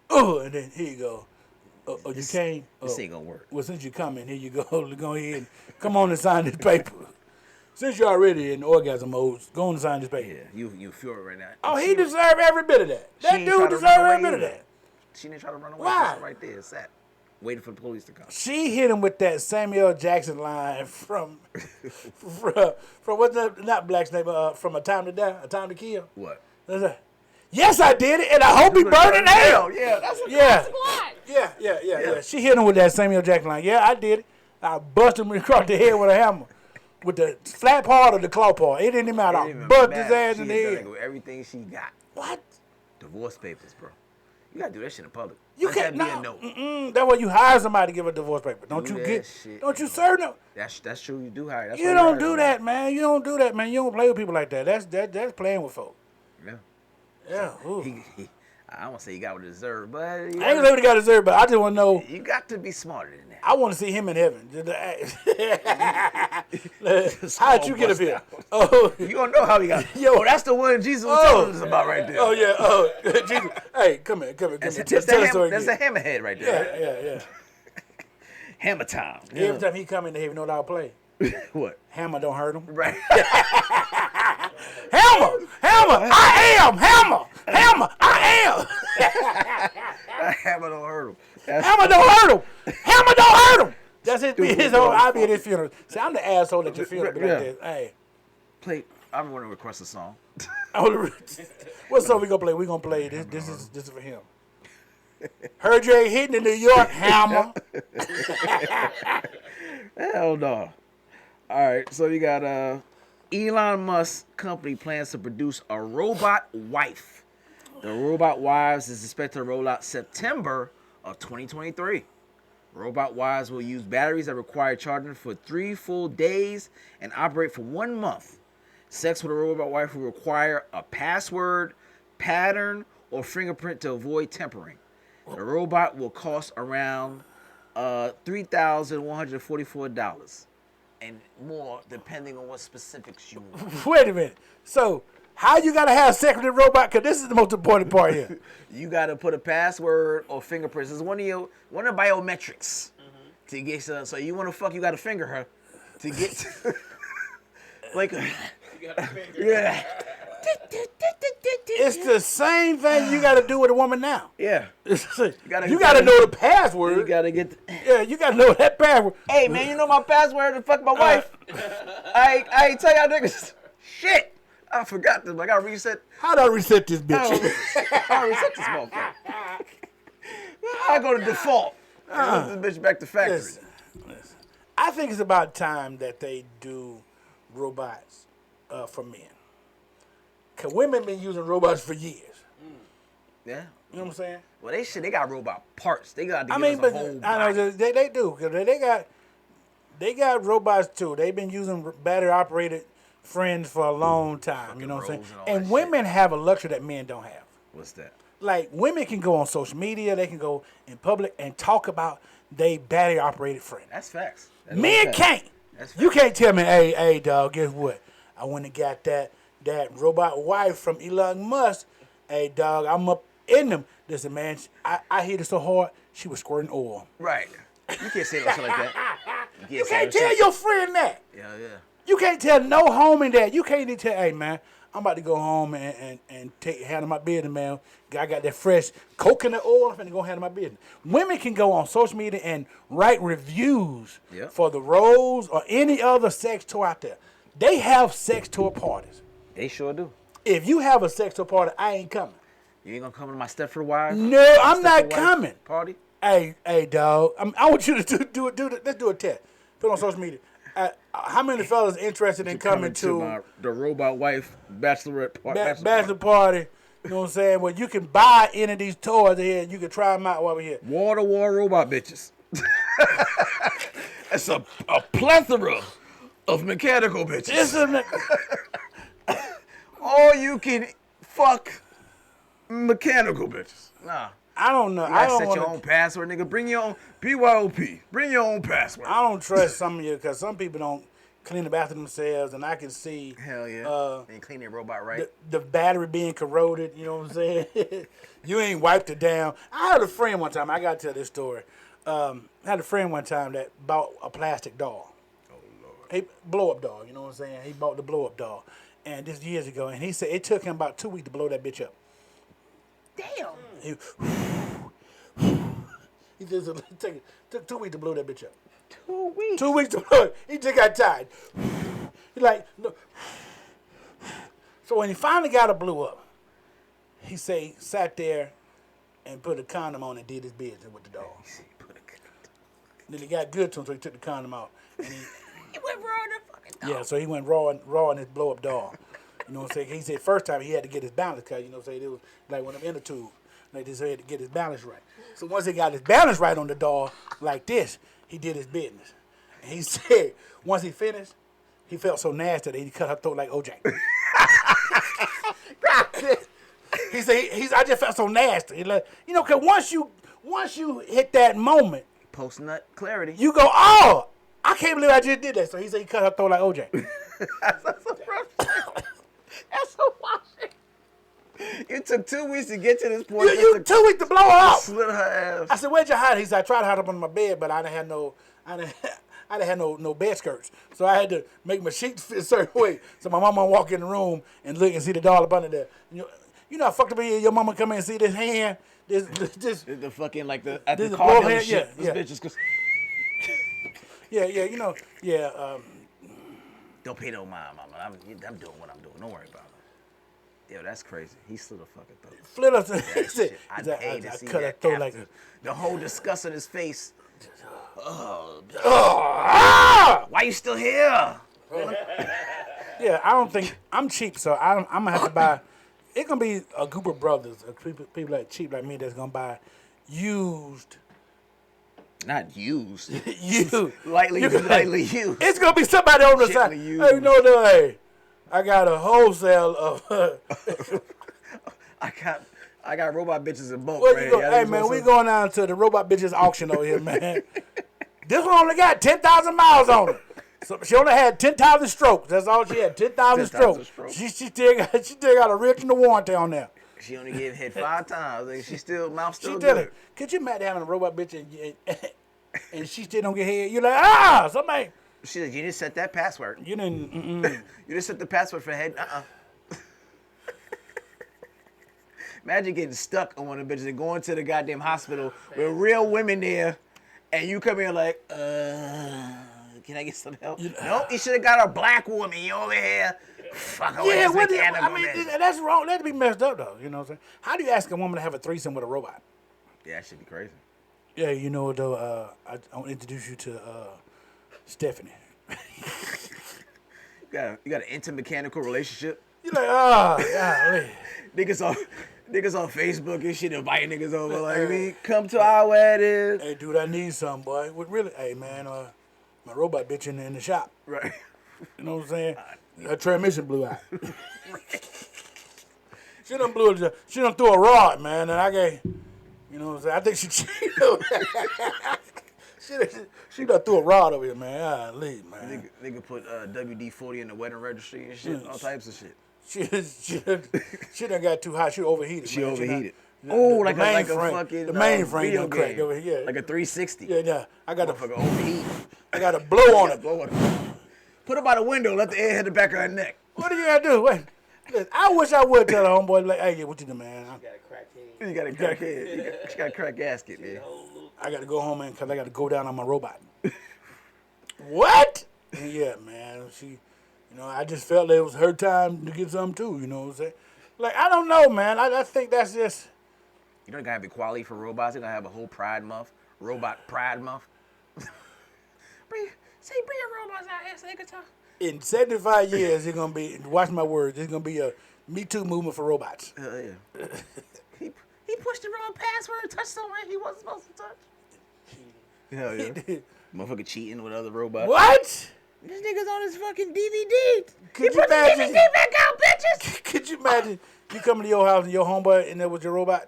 Oh, and then here you go. You came. This ain't gonna work. Well, since you coming, here you go. Go ahead and come on and sign this paper. Since you're already in orgasm mode, go on and sign this paper. Yeah, you feel it right now. Oh, he deserved every bit of that. That dude deserved every bit of that. She didn't try to run away. Why? Right there, sat, waiting for the police to come. She hit him with that Samuel Jackson line from what's that? Not Black's name. From A Time to Die, A Time to Kill. What? Yes, I did it, and I hope he burned in hell. Yeah, that's a Yeah. She hit him with that Samuel Jackson line. Yeah, I did it. I busted him across the head with a hammer. With the flat part or the claw part. It didn't even matter. I buzzed his ass in the head. With everything she got. What? Divorce papers, bro. You gotta do that shit in public. You can't. No. That's why you hire somebody to give a divorce paper. Don't you serve them? That's true. You do hire. That's you don't do that, man. You don't do that, man. You don't play with people like that. That's playing with folk. Yeah. Yeah. I don't want to say he got what he deserved, but I ain't gonna say what he got deserved, but I just want to know. You got to be smarter than that. I want to see him in heaven. How'd you get up here? Oh, you don't know how he got. Yo, that's the one Jesus was telling us about right there. Oh yeah. Oh, Jesus. Hey, come here. That's a hammerhead right there. Yeah. Hammer time. Every time he come into heaven, you know what I'll play? What? Hammer don't hurt him. Right. Hammer, I am. Hammer, I am. Hammer don't hurt him. Hammer don't hurt him. That's his whole. I'll be at his funeral. See, I'm the asshole at your funeral. Like this. Hey. I'm going to request a song. What song we gonna play? We gonna play this. This is for him. Heard you ain't hitting in New York, Hammer. Hell no. All right, so you got Elon Musk company plans to produce a robot wife. The robot wives is expected to roll out September of 2023. Robot wives will use batteries that require charging for 3 full days and operate for 1 month. Sex with a robot wife will require a password, pattern, or fingerprint to avoid tampering. The robot will cost around $3,144 and more, depending on what specifics you want. Wait a minute. So How you gotta have sex with a robot? Because this is the most important part here. You gotta put a password or fingerprints. It's one of the biometrics to get so you wanna fuck, you gotta finger her to get like You got a finger. yeah. It's the same thing you gotta do with a woman now. Yeah. You gotta- gotta know the password. You gotta get Yeah, you gotta know that password. Hey man, you know my password to fuck my wife? I ain't tell y'all niggas. Shit. I forgot this. I gotta reset. How do I reset this bitch? I gotta reset this motherfucker. I go to default. Put this bitch back to factory. Listen. I think it's about time that they do robots for men. Cause women been using robots for years. Yeah. You know what I'm saying? Well, they got robot parts. They got to I give mean, us but a whole I know body. they do. Cause they got robots too. They've been using battery operated friends for a long time. You know what I'm saying? Rows and all And that women have a luxury that men don't have. What's that? Like women can go on social media, they can go in public and talk about they battery operated friend. That's facts. That is Men facts. can't. That's You can't tell me, hey, dog, guess what? I went and got that robot wife from Elon Musk. Hey, dog, I'm up in them. Listen, man, I hit her so hard, she was squirting oil. Right. You can't say no shit like that. You can't tell your friend that. Yeah. You can't tell no homie that. You can't even tell, hey, man, I'm about to go home and handle my business, man. I got that fresh coconut oil. I'm finna go handle my business. Women can go on social media and write reviews Yep. for the Rose or any other sex toy out there. They have sex toy parties. They sure do. If you have a sex toy party, I ain't coming. You ain't gonna come to my Stepford wife? No, I'm Stepford not wife coming. Party? Hey, dog. I want you to do it. Let's do a test. Put it on social media. How many fellas interested in coming to the robot wife bachelorette party? bachelor party? You know what I'm saying? Well, you can buy any of these toys here and you can try them out while we're here. War robot bitches. It's a plethora of mechanical bitches. This is Or you can fuck mechanical bitches. Nah. I don't know. You I gotta don't set your want own password, nigga. Bring your own BYOP. Bring your own password. I don't trust some of you because some people don't clean the bathroom themselves, and I can see Hell yeah. Ain't clean that robot right. the battery being corroded. You know what I'm saying? You ain't wiped it down. I had a friend one time. I gotta tell this story. I had a friend one time that bought a plastic doll. Oh Lord. He blow up doll. You know what I'm saying? He bought the blow up doll, and this years ago, and he said it took him about 2 weeks to blow that bitch up. Damn. He just took 2 weeks to blow that bitch up. 2 weeks. 2 weeks to blow it. He just got tired. He like, no. So when he finally got it blew up, he sat there and put a condom on and did his business with the dog. Then he got good to him, so he took the condom out. And He went raw in the fucking dog. yeah, so he went raw in his blow up dog. You know what I'm saying? He said first time he had to get his balance cut. You know what I'm saying? It was like one of them inner tube. Like this, he had to get his balance right. So once he got his balance right on the dog, like this, he did his business. And he said once he finished, he felt so nasty that he cut her throat like OJ. He said, I just felt so nasty. He like, you know, cause once you hit that moment, Post nut clarity. you go, oh, I can't believe I just did that. So he said he cut her throat like OJ. That's so wild. It took 2 weeks to get to this point. You 2 weeks to blow her up. Slit her ass. I said, where'd you hide it? He said, I tried to hide up under my bed, but I didn't have no bed skirts. So I had to make my sheets fit a certain way. So my mama walk in the room and look and see the doll up under there. You know how fucked up it is? Your mama come in and see this hand, this The fucking like at This the is car bald dealership. head? Yeah, This yeah. bitch just goes. Don't pay no mind, mama. I'm doing what I'm doing. Don't worry about it. Yo, that's crazy. He slit a fucking throat. Flit us. He That said, shit, I'd pay to see cut her that throat like after. The whole disgust on his face. ah! Why you still here? Yeah, I don't think I'm cheap, so I'm gonna have to buy. It's gonna be a group of brothers, people like cheap like me that's gonna buy used. Not used. lightly used. It's gonna be somebody on the side. Gently Hey, used. you know what? Hey, I got a wholesale of. I got robot bitches in bulk. Where Right? you go? Yeah, Hey these man, we motherfuckers- going down to the robot bitches auction over here, man. This one only got 10,000 miles on it. So she only had 10,000 strokes. That's all she had. 10,000 strokes. She still got a original warranty on there. She only gave head 5 times. Like, she still mouth still She good. did it. Could you imagine having a robot bitch and she still don't get head? You're like, somebody. She said, you didn't set that password. You didn't. You didn't set the password for head. Imagine getting stuck on one of the bitches and going to the goddamn hospital with real women there, and you come in like, can I get some help? Nope, you should have got a black woman. You over here. Fuck away. Yeah, that's wrong. That'd be messed up, though. You know what I'm saying? How do you ask a woman to have a threesome with a robot? Yeah, that should be crazy. Yeah, you know, though, I want to introduce you to Stephanie. You got an inter-mechanical relationship? You're like, golly. Niggas on Facebook and shit inviting niggas over like, me come to our wedding. Hey, dude, I need something, boy. What really? Hey, man, my robot bitch in the shop. Right. You know what I'm saying? Her transmission blew out. She done threw a rod, man, and I gave, you know what I'm saying? I think she cheated. She done threw a rod over here, man. Leave, man. Nigga put WD-40 in the wedding registry and shit, all types of shit. She done got too hot. She overheated. She man. overheated. The mainframe done cracked over here. Yeah. Like a 360. Yeah. I got Motherfucker overheat. I got to blow on it. Put her by the window, let the air hit the back of her neck. What do you gotta do? Wait. Listen, I wish I would tell the homeboy, like, hey, what you do, man? You got a crack head. She got a crack gasket, man. I gotta go home, man, because I gotta go down on my robot. What? And yeah, man. She, I just felt that it was her time to get something too, you know what I'm saying? Like, I don't know, man. I think that's just... You know, they're gonna have equality for robots. They're gonna have a whole Pride Month, Robot Pride Month. bring your robots out here so they can talk. In 75 years, it's gonna be, watch my words, it's gonna be a Me Too movement for robots. Yeah. he pushed the wrong password and touched somewhere he wasn't supposed to touch. Hell yeah. Motherfucker cheating with other robots. What? This nigga's on his fucking DVD. Could you imagine? DVD back out, bitches. Could you imagine you coming to your house and your homeboy and that was your robot?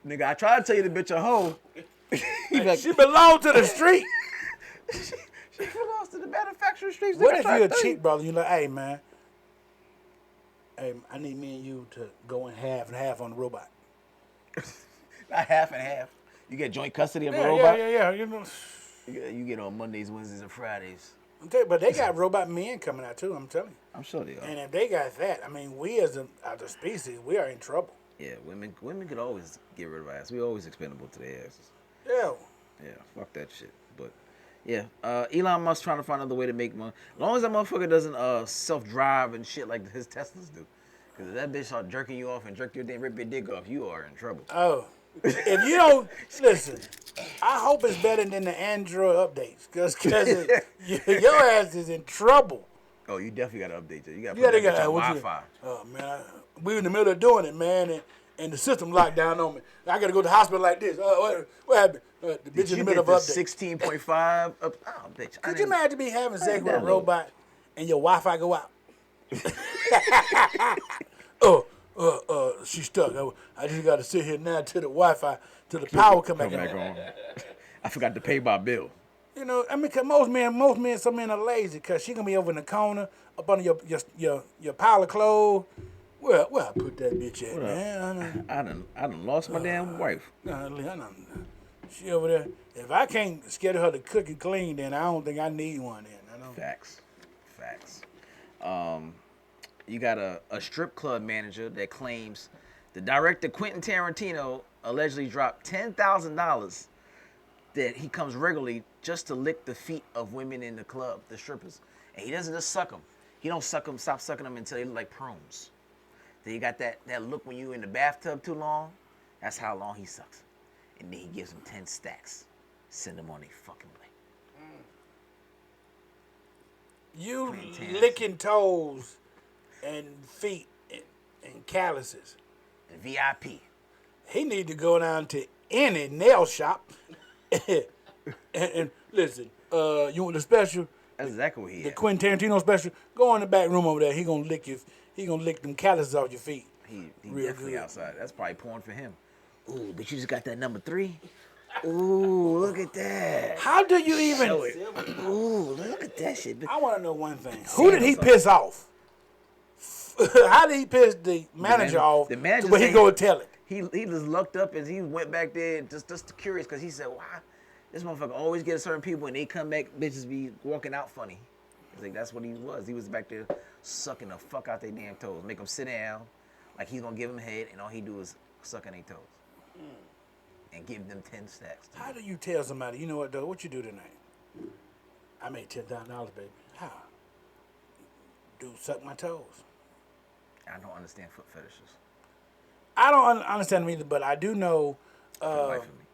Nigga, I tried to tell you the bitch a hoe. Like, she belonged to the street. She belongs to the manufacturing streets. What if you're a cheat, brother? You're like, hey, man. Hey, I need me and you to go in half and half on the robot. Not half and half. You get joint custody of a robot? Yeah. You get on Mondays, Wednesdays, and Fridays. But they got robot men coming out, too, I'm telling you. I'm sure they are. And if they got that, I mean, we as a species, we are in trouble. Yeah, women could always get rid of our ass. We always expendable to their asses. Yeah. Yeah, fuck that shit. But, yeah, Elon Musk trying to find another way to make money. As long as that motherfucker doesn't self-drive and shit like his Teslas do. Because if that bitch start jerking you off and rip your dick off, you are in trouble. Oh. If you don't, listen, I hope it's better than the Android updates. Because your ass is in trouble. Oh, you definitely got to update that. You got to put that on Wi-Fi. Oh, man. We were in the middle of doing it, man, and the system locked down on me. I got to go to the hospital like this. What happened? The bitch in the middle of update. 16.5 up. Oh, bitch. Could you imagine me having sex with a robot and your Wi-Fi go out? She's stuck. I just got to sit here now till the Wi-Fi, till the power come back on. I forgot to pay my bill. You know, I mean, cause most men, some men are lazy, cause she gonna be over in the corner, up under your pile of clothes. Where I put that bitch at, man? I done lost my damn wife. She over there. If I can't schedule her to cook and clean, then I don't think I need one. Then Facts. You got a strip club manager that claims the director Quentin Tarantino allegedly dropped $10,000 that he comes regularly just to lick the feet of women in the club, the strippers. And he doesn't just suck them. He don't stop sucking them until they look like prunes. Then you got that look when you in the bathtub too long. That's how long he sucks. And then he gives them 10 stacks. Send them on their fucking way. You licking toes and feet and calluses. And VIP. He need to go down to any nail shop and listen, you want the special? That's exactly what he is. The Quentin Tarantino special. Go in the back room over there. He gonna lick them calluses off your feet. He definitely good. Outside. That's probably porn for him. Ooh, but you just got that number 3. Ooh, look at that. How do you even? Ooh, look at that shit. I want to know one thing. Who did he piss off? How did he piss the manager off? The manager to where he go and tell it. He just looked up and he went back there just curious because he said, "Why this motherfucker always get certain people and they come back, bitches be walking out funny." He's like, that's what he was. He was back there sucking the fuck out their damn toes, make them sit down, like he's gonna give them head, and all he do is sucking their toes and give them 10 stacks. How do you tell somebody, you know what though? What you do tonight? I made $10,000, baby. How? Dude, suck my toes. I don't understand foot fetishes. I don't understand them either, but I do know Life of me.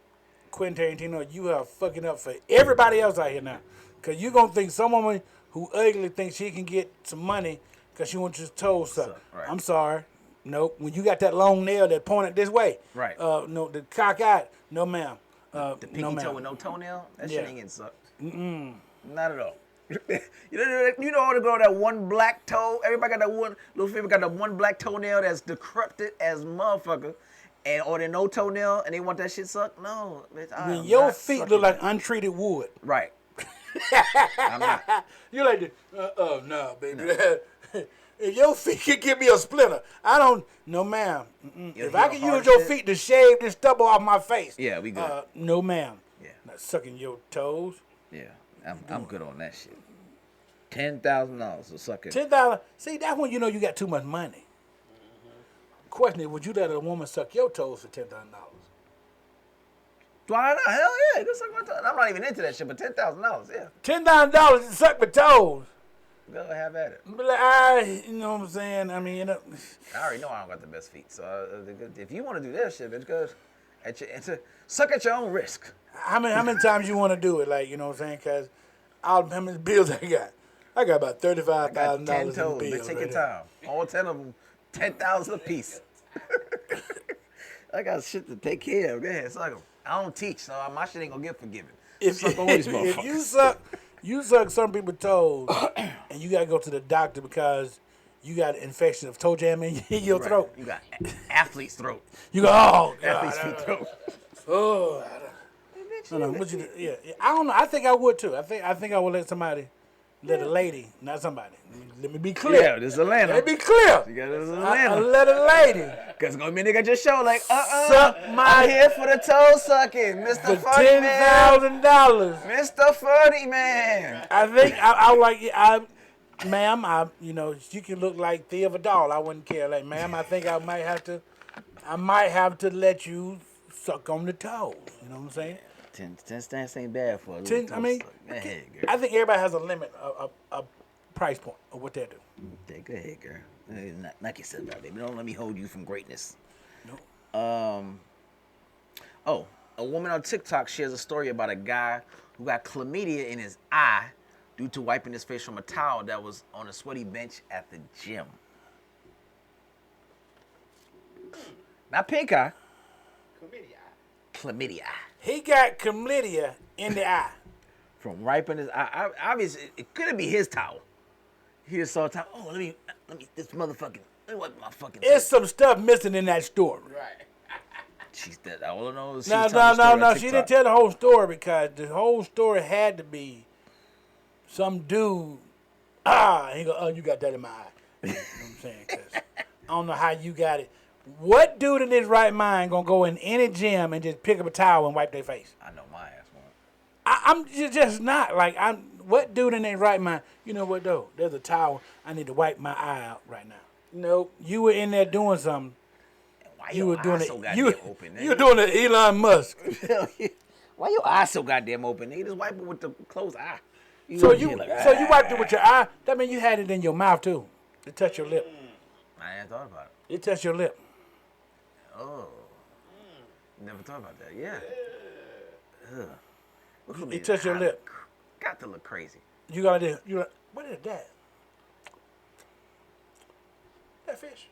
Quentin Tarantino, you are fucking up for everybody else out here now. Because you're going to think some woman who ugly thinks she can get some money because she wants your toes sucked. Right. I'm sorry. Nope. When you got that long nail that pointed this way. Right. No, the cock out. No, ma'am. The pinky no, toe ma'am. with no toenail? That Yeah. shit ain't getting sucked. Not at all. You know to go that one black toe. Everybody got that one little finger got that one black toenail that's decrepit as motherfucker, and or they no toenail and they want that shit sucked. No, bitch, I When am your not feet sucking look like that. untreated wood. Right. I'm not. You're like, no, baby. If your feet can give me a splinter, I don't. No, ma'am. If I can use your feet to shave this stubble off my face, Yeah, we good. no, ma'am. Yeah. Not sucking your toes. Yeah, I'm good on that shit. $10,000 for sucking. $10. See, that's when you know you got too much money. Question is, would you let a woman suck your toes for $10,000? Why not? Hell yeah, go suck my toes. I'm not even into that shit, but $10,000, yeah. $10,000 to suck my toes. Go have at it. But like, you know what I'm saying? I mean, you know. I already know I don't got the best feet, so if you want to do that shit, bitch, go suck at your own risk. How many times you want to do it? Like, you know what I'm saying? Because how many bills I got? I got about $35,000 Got 10 in toes, bills. bitch, take right your there. time. All 10 of them, 10,000 a piece. I got shit to take care of. Go ahead, suck 'em. I don't teach, so my shit ain't gonna get forgiven. Suck all these If motherfuckers. you suck some people's toes, and you gotta go to the doctor because you got an infection of toe jam in your Right. throat. You got athlete's throat. You go, oh Athlete's God, feet throat. oh. I don't know. What you, yeah, I don't know. I think I would too. I think I would let a lady, not somebody. Let me be clear. Yeah, this is Atlanta. Let me be clear. You got this is I Atlanta. let a lady Cause gonna be a nigga at your show like, suck my I'm here for the toe sucking, Mr. for Funny Man. $10,000. Mr. Funny Man. I think I like it. Ma'am, you can look like Thea Vidal. I wouldn't care. Like, ma'am, I think I might have to let you suck on the toes. You know what I'm saying? 10 stacks ain't bad for a little 10, toe I mean, suck. Go ahead, girl. I think everybody has a limit, a price point of what they do. Okay, go ahead, girl. Knock yourself out, baby. Don't let me hold you from greatness. No. Oh, a woman on TikTok shares a story about a guy who got chlamydia in his eye due to wiping his face from a towel that was on a sweaty bench at the gym. Not pink eye. Chlamydia. He got chlamydia in the eye. From wiping his eye. Obviously, it couldn't be his towel. He just saw a towel. Oh, let me this motherfucking, let me wipe my fucking There's some stuff missing in that story. Right. She's dead. All I know is No. She didn't tell the whole story because the whole story had to be some dude. He go, oh, you got that in my eye. You know what I'm saying? 'Cause I don't know how you got it. What dude in his right mind gonna go in any gym and just pick up a towel and wipe their face? I know my ass won't. I'm just not like what dude in their right mind? You know what though? There's a towel. I need to wipe my eye out right now. Nope. You were in there doing something. Why You your were doing eyes so it. goddamn open? You were doing it, Elon Musk. Why your eyes so goddamn open? Nigga, just wipe it with the closed eye. So look you here like, wiped it with your eye. That means you had it in your mouth too. It touched your lip. I ain't thought about it. It touched your lip. Oh. Never thought about that. Yeah. Ugh. It touched your lip. Got to look crazy. You got it. You like, what is that? That fish.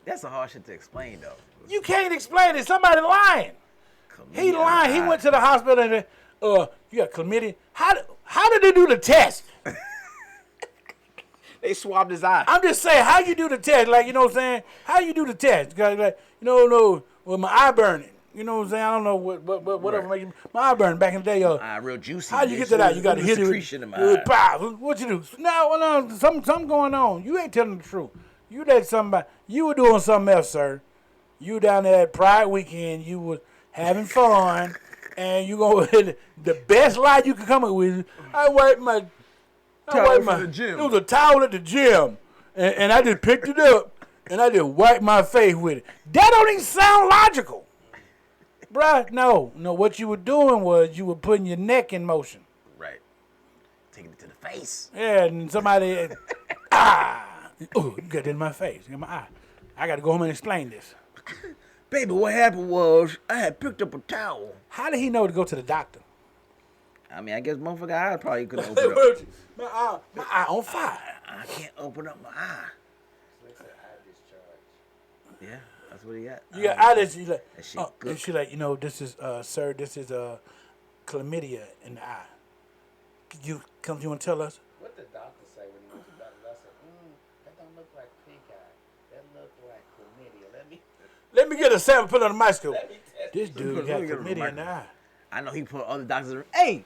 That's a hard shit to explain though. You can't explain it. Somebody lying. He Chlamydia. lying. He went to the hospital and you got chlamydia. How did they do the test? They swabbed his eye. I'm just saying, how you do the test? Like, you know what I'm saying? How you do the test? 'Cause like, no, well, my eye burning. You know what I'm saying? I don't know whatever making my eye burn back in the day, yo. Real juicy. How you get that out? You got to hit it with pow. What you do? No, something going on. You ain't telling the truth. You let somebody. You were doing something else, sir. You down there at Pride Weekend. You was having fun, and you go the best lie you could come up with. I wiped my towel at the gym. It was a towel at the gym, and I just picked it up and I just wiped my face with it. That don't even sound logical, bruh. No. What you were doing was you were putting your neck in motion. Right. Taking it to the face. Yeah, and somebody you got it in my face, in my eye. I got to go home and explain this. Baby, what happened was I had picked up a towel. How did he know to go to the doctor? I mean, I guess motherfucker eye probably couldn't open up. My eye on fire. I can't open up my eye. Yeah, that's what he got. You got eye that she like. That shit good. And she like, this is sir, this is chlamydia in the eye. You want to tell us? What the doctor say when he went to the doctor? I said, that don't look like pink eye. That look like chlamydia. Let me get a sample, put it on the microscope. Let me test This dude got Let me get it on the chlamydia in the eye. I know he put other doctors in. Hey,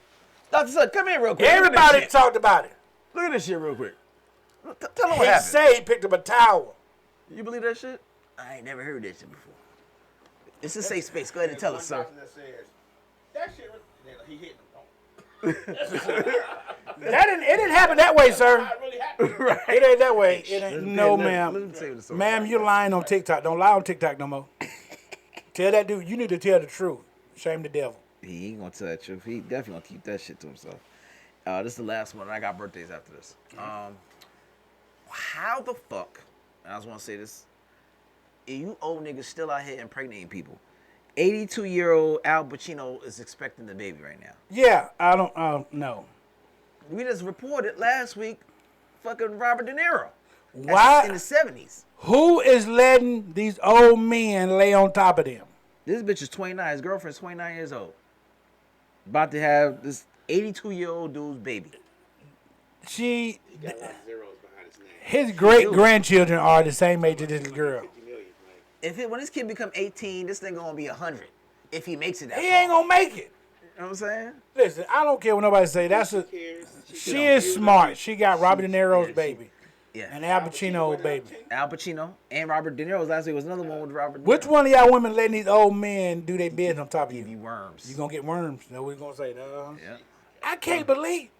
Dr. Sutton, come here real quick. Everybody talked about it. Look at this shit real quick. Tell him what He happened. say he picked up a towel. You believe that shit? I ain't never heard that shit before. It's a safe space. Go ahead and tell us, sir. That shit was, he hit him. It didn't happen that way, sir. That really happened. Right. It ain't that way. It ain't. No, Let ma'am. me tell you the story. Ma'am, you're lying on TikTok. Don't lie on TikTok no more. Tell that dude, you need to tell the truth. Shame the devil. He ain't gonna tell the truth. He definitely gonna keep that shit to himself. This is the last one. I got birthdays after this. How the fuck, and I just want to say this, you old niggas still out here impregnating people. 82-year-old Al Pacino is expecting the baby right now. Yeah, I don't know. We just reported last week fucking Robert De Niro. Why? In the 70s. Who is letting these old men lay on top of them? This bitch is 29. His girlfriend's 29 years old. About to have this 82-year-old dude's baby. He got a lot of zeros behind his name. His great-grandchildren are the same age as this girl. 50 million, like. When this kid become 18, this thing gonna be 100. If he makes it that He far. ain't gonna make it. You know what I'm saying? Listen, I don't care what nobody say. Cares. She is smart. She got Robert De Niro's baby Yeah. and Al Pacino's baby. Al Pacino and Robert De Niro's last week was another one with Robert. Which one of y'all women letting these old men do their business on top of Give you? you worms. You gonna get worms. That's what we gonna say. Yeah. I can't believe.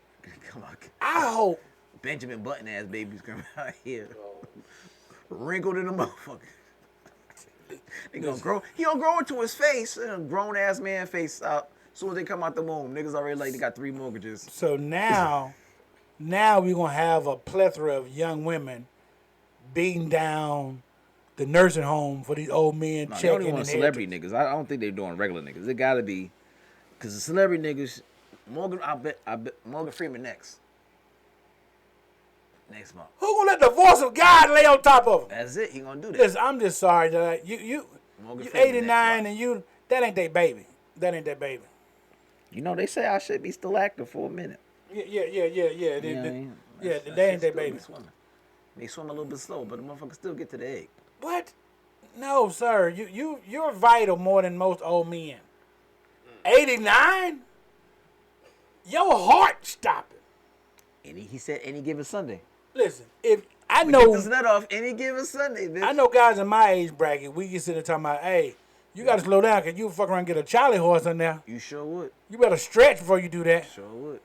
Come on. I hope. Benjamin Button ass babies coming out here. Wrinkled in the motherfucker. He gonna grow. He gonna grow into his face. A grown ass man face out. As soon as they come out the womb, niggas already like they got 3 mortgages. So now we're gonna have a plethora of young women beating down the nursing home for these old men No, they checking only want and celebrity niggas. I don't think they're doing regular niggas. It gotta be, cause the celebrity niggas. I bet Morgan Freeman next month. Who gonna let the voice of God lay on top of them? That's it. He gonna do that. Listen, I'm just sorry that you Morgan Freeman 89 next and that ain't their baby. That ain't their baby. You know they say I should be still active for a minute. Yeah. You know what I mean? They ain't their baby. They swim a little bit slow, but the motherfucker still get to the egg. What? No, sir. You're vital more than most old men. 89? Your heart stopping. He said any given Sunday. Listen, if I Get know this nut off any given Sunday, bitch. I know guys in my age bracket, we get sitting there talking about, hey, you got to slow down because you fuck around and get a Charlie horse in there. You sure would. You better stretch before you do that. Sure would.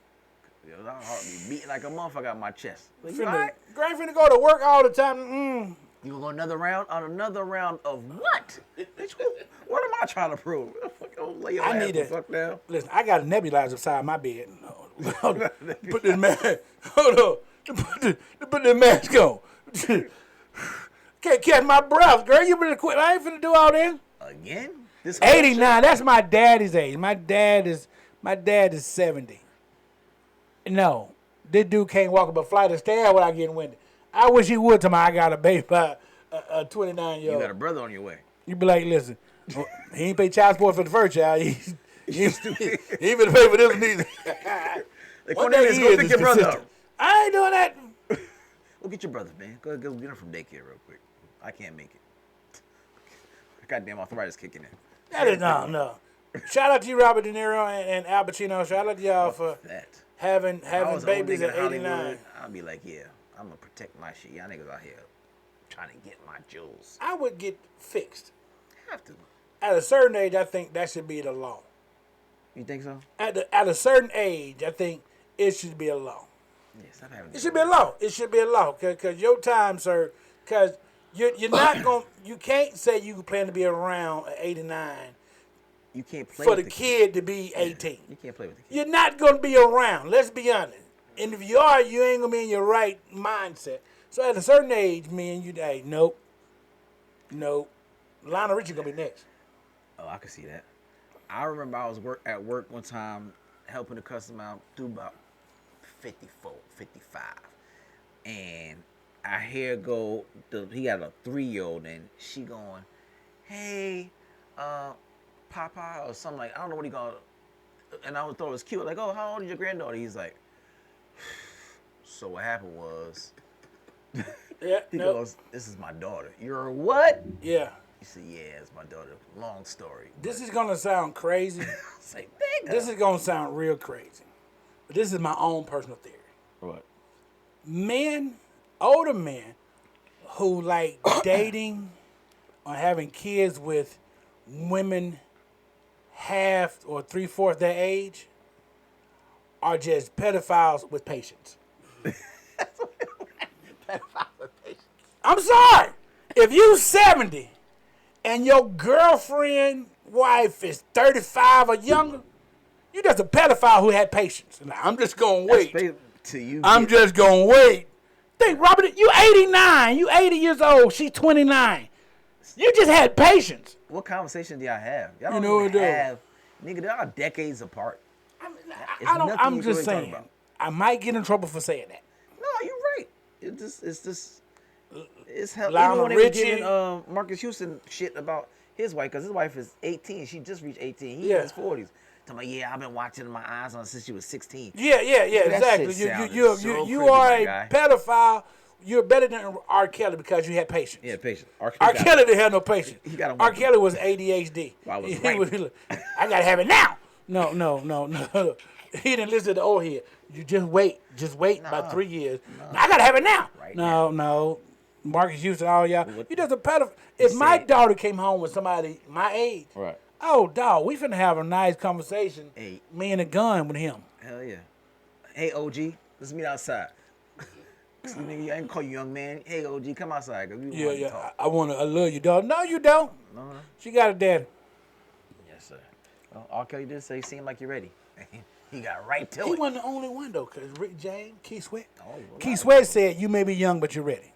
Yo, my heart be beating like a motherfucker out my chest. Like, you Finna, alright? Grand finna go to work all the time. You gonna go another round on another round of what? Bitch, what am I trying to prove? Don't lay your I ass need the it. fuck down. Listen, I got a nebulizer beside my bed. Hold on. Put this mask. Hold on. Put this mask on. Can't catch my breath, girl. You better quit. I ain't finna do all this. Again? This whole 89. That's my daddy's age. My dad is 70. No, this dude can't walk up a flight of stairs without getting winded. I wish he would. I got a baby by a 29-year-old. You got a brother on your way. You be like, listen, he ain't pay child support for the first child. He ain't finna pay for this one either. Like, One Cornelius, day go he pick is your brother up. consistent. I ain't doing that. Go get your brother, man. Go get him from daycare real quick. I can't make it. Goddamn arthritis kicking in. That is no. Shout out to you, Robert De Niro and Al Pacino. Shout out to y'all for That. having If I was an old babies nigga at in 89. Hollywood, I'd be like, yeah, I'm gonna protect my shit. Y'all niggas out here trying to get my jewels. I would get fixed. Have to. At a certain age, I think that should be the law. You think so? At a certain age, I think it should be a law. Yes, I've had It should be a law. It should be a law. Cause your time, sir. Cause you're not going. You can't say you plan to be around at 89 You can't play for with the kid to be 18. You can't play with the kid. You're not going to be around. Let's be honest. And if you are, you ain't gonna be in your right mindset. So at a certain age, me and you, hey, nope. Lionel Richie gonna be next. Oh, I can see that. I remember I was at work one time helping a customer out through about 54, 55. And I hear he got a 3-year-old and she going, hey, Papa, or something like, I don't know what he going, and I thought it was cute. Like, oh, how old is your granddaughter? He's like, so what happened was, Yeah. he goes, this is my daughter. You're what? Yeah. He said, yeah, it's my daughter. Long story. This is gonna sound crazy. It's like, nigga. This is gonna sound real crazy. But this is my own personal theory. What? Older men who like dating or having kids with women half or 3/4 their age are just pedophiles with patience. Pedophile with patience. I'm sorry. If you 70 and your girlfriend, wife is 35 or younger, you just a pedophile who had patience. And I'm just gonna wait. Till you I'm just gonna wait. Think, Robert, you 89. You 80 years old. She's 29. You just had patience. What conversation do y'all have? Y'all You don't know even what, have. Nigga, they are decades apart. I'm just saying. I might get in trouble for saying that. No, you're right. It's hell. Lionel Even when they were Richie. giving Marcus Houston shit about his wife, because his wife is 18. She just reached 18. He Yeah. in his 40s. Talking about, yeah, I've been watching my eyes on her since she was 16. Yeah, That exactly. shit sounded You so are creepy, a my guy. pedophile. You're better than R. Kelly because you had patience. Yeah, patient. R. Kelly didn't have no patience. He got a R. weapon. Kelly was ADHD. Well, I was He right. was, I gotta have it now. No. He didn't listen to the old head. You just wait about 3 years. I gotta have it now. Right No. Marcus Houston, all y'all. What- You just a pedophile. If my said- daughter came home with somebody my age, Right. oh dog, we finna have a nice conversation. Hey. Me and a gun with him. Hell yeah. Hey, OG, let's meet outside. Nigga, I ain't call you young man. Hey, OG, come outside. Cause we want to Yeah. talk. I love you, dog. No, you don't. No. She got a daddy. Yes, sir. Well, R. Kelly did say he seemed like you're ready. He got right to He it. wasn't the only one though, cause Rick James, Keith Sweat. well, Keith Sweat said, "You may be young, but you're ready."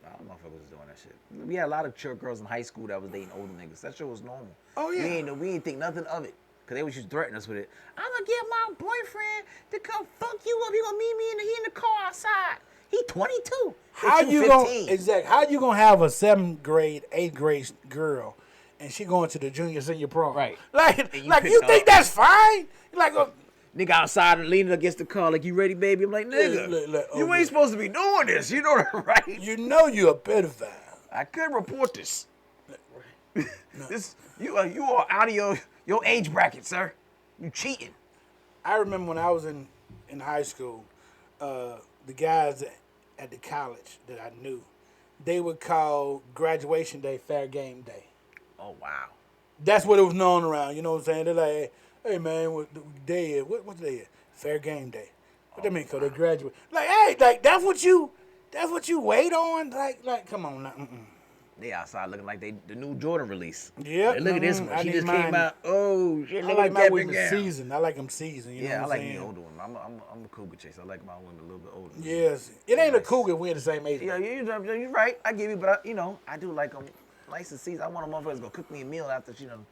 I don't know if I was doing that shit. We had a lot of church girls in high school that was dating older niggas. That shit was normal. Oh, yeah. We ain't think nothing of it. Cause they was just threatening us with it. I'm gonna get my boyfriend to come fuck you up. He gonna meet me in the car outside. He 22. How Bitch, you 15. gonna exactly? How you gonna have a 7th grade, 8th grade girl, and she going to the junior senior prom? Right. Like And you pick think up. that's fine? Like Nigga outside and leaning against the car like, you ready, baby? I'm like, nigga, look, you ain't supposed to be doing this. You know that, right? you know you're a pedophile. I could report this. This you are out of your age bracket, sir. You cheating. I remember when I was in high school, the guys at the college that I knew, they would call graduation day fair game day. Oh wow. That's what it was known around. You know what I'm saying? They're like, hey man, what the day is? What's the day is? Fair game day. What that mean? Cause they graduate. Like, hey, like that's what you wait on. Like, come on now. They outside looking like they the new Jordan release. Yep. Hey, look at this one. I She need just mine. came out. Oh shit! I Look like at my that women big gown. seasoned. I like them seasoned. You know Yeah, I what like I'm the saying? older one. I'm a cougar chaser. I like my women a little bit older. Yes. It ain't a cougar if we're the same age. Yeah, you're right. I give you, but I do like them nice and seasoned. I want a motherfucker that's gonna cook me a meal after she done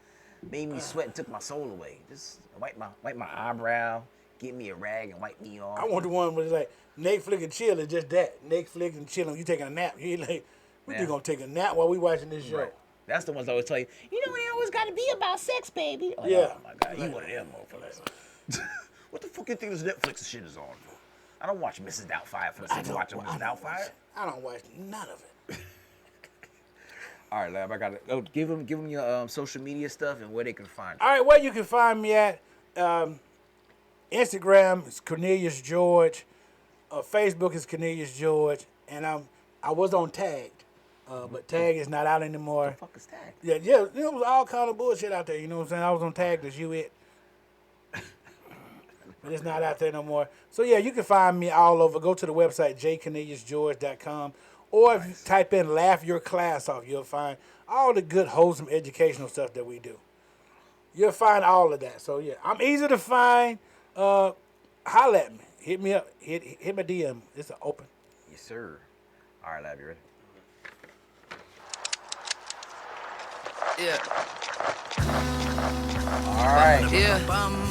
made me sweat and took my soul away. Just wipe my eyebrow, get me a rag and wipe me off. I want the one where it's like Netflix and chill is just that. Netflix and chill. You taking a nap. You like, we Yeah. just gonna take a nap while we watching this show. Right. That's the ones I always tell you. You know, it always got to be about sex, baby. Like, Yeah. Oh my God, you one of them motherfuckers. What the fuck you think this Netflix shit is on? I don't watch Mrs. Doubtfire for the sake of watching Mrs. Doubtfire. I don't watch none of it. All right, Lab, I got it. Oh, give them your social media stuff and where they can find you. All right, where you can find me at Instagram is Cornelius George, Facebook is Cornelius George, and I was on Tagged, but Tag is not out anymore. What the fuck is Tag? Yeah, there was all kind of bullshit out there. You know what I'm saying? I was on Tagged as you it. But it's not out there no more. So, yeah, you can find me all over. Go to the website, jcorneliusgeorge.com. Or if you type in Laugh Your Class Off, you'll find all the good, wholesome, educational stuff that we do. You'll find all of that. So, yeah, I'm easy to find. Holla at me. Hit me up. Hit my DM. It's open. Yes, sir. All right, Lab, you ready? Yeah. All right. Yeah.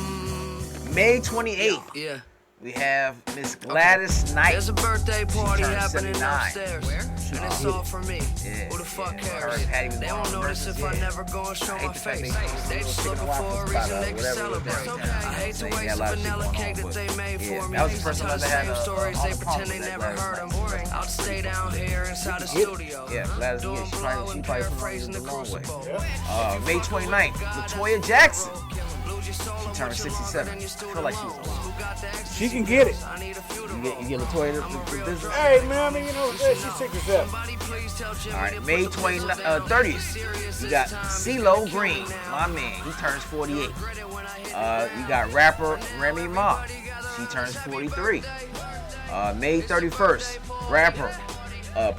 May 28th, Yeah. we have Miss Gladys Knight. There's a birthday party turned happening 79. upstairs. Where? And it's all for me. Yeah, Who the fuck yeah. cares? Patty was They one of won't the notice if verses, I yeah. never go and show I hate my the fact face. they They just chicken looking waffles for a by reason the they can whatever celebrate. it was. I hate to They had waste a lot a of shit vanilla going cake on, that they made yeah, for me. that was the They first tell time the I had same stories, they all the pretend they problems never that heard them. Gladys I'll stay down here inside the studio. Yeah, Gladys, yeah, Doing she blow probably and put on paraphrasing the the long way. crucible. May 29th, Latoya Jackson. She turned 67. I feel like she's old. She can get it. You get Latoya the business? Hey, man, I mean, you know, she's 67. All right, May 30th, you got CeeLo Green, my man. He turns 48. You got rapper Remy Ma. She turns 43. May 31st, rapper,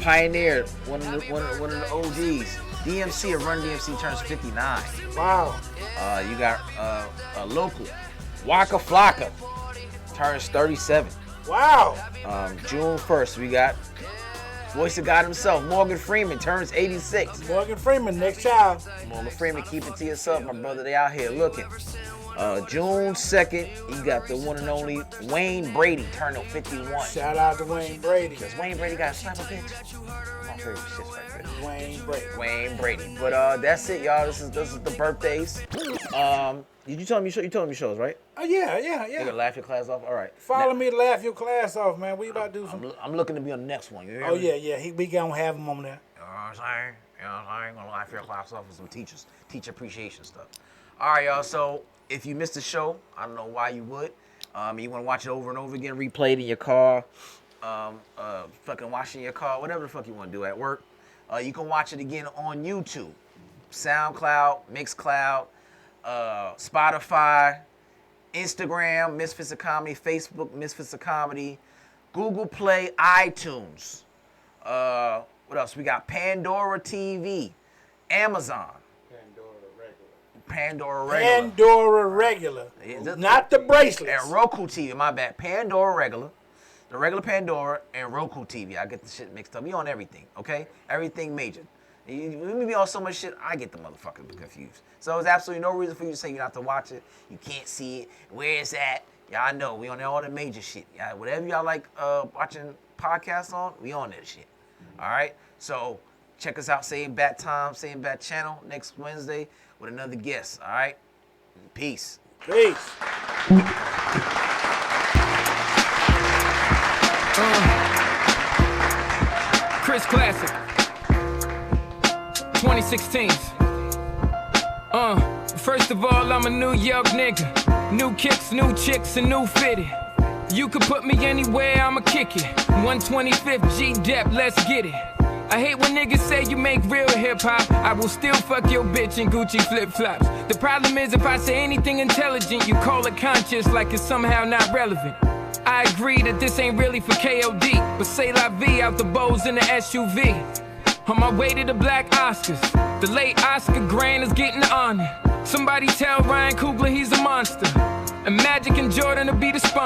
pioneer, one of the OGs, DMC of Run DMC turns 59. Wow. You got a local, Waka Flocka, turns 37. Wow. June 1st, we got Voice of God himself, Morgan Freeman, turns 86. Morgan Freeman, next child. Morgan Freeman, keep it to yourself, my brother. They out here looking. June 2nd, you got the one and only Wayne Brady, turning 51. Shout out to Wayne Brady. Because Wayne Brady got a slap a bitch. My favorite shit right there. Wayne Brady. Wayne Brady. But that's it, y'all. This is the birthdays. Did you tell me shows, right? Oh, yeah. You gonna laugh your class off? All right. Follow me to Laugh Your Class Off, man. We about to do some. I'm looking to be on the next one. You hear Oh, me? yeah. We gonna have him on there. You know what I'm saying? You know what I'm saying? Gonna laugh your class off with some teacher appreciation stuff. All right, y'all. So if you missed the show, I don't know why you would. You want to watch it over and over again, replay it in your car, fucking washing your car, whatever the fuck you want to do at work. You can watch it again on YouTube, SoundCloud, Mixcloud, Spotify, Instagram, Misfits of Comedy, Facebook, Misfits of Comedy, Google Play, iTunes. What else? We got Pandora TV, Amazon. Pandora Regular. Not the bracelets. And Roku TV, my bad. Pandora Regular. The regular Pandora and Roku TV. I get the shit mixed up. We on everything, okay? Everything major. We be on so much shit, I get the motherfucker confused. So there's absolutely no reason for you to say you have to watch it. You can't see it. Where it's at. Y'all know. We on all the major shit. Whatever y'all like watching podcasts on, we on that shit. All right? So check us out, same bat time, same bat channel, next Wednesday with another guest. All right? Peace. Peace. Chris Classic 2016. First of all, I'm a New York nigga. New kicks, new chicks, and new fitted. You can put me anywhere, I'ma kick it. 125th G-Dep, let's get it. I hate when niggas say you make real hip-hop. I will still fuck your bitch in Gucci flip-flops. The problem is if I say anything intelligent, you call it conscious like it's somehow not relevant. I agree that this ain't really for KOD, but say la vie out the bows in the SUV. On my way to the Black Oscars, the late Oscar Grant is getting the honor. Somebody tell Ryan Coogler he's a monster. And Magic and Jordan will be the sponsor.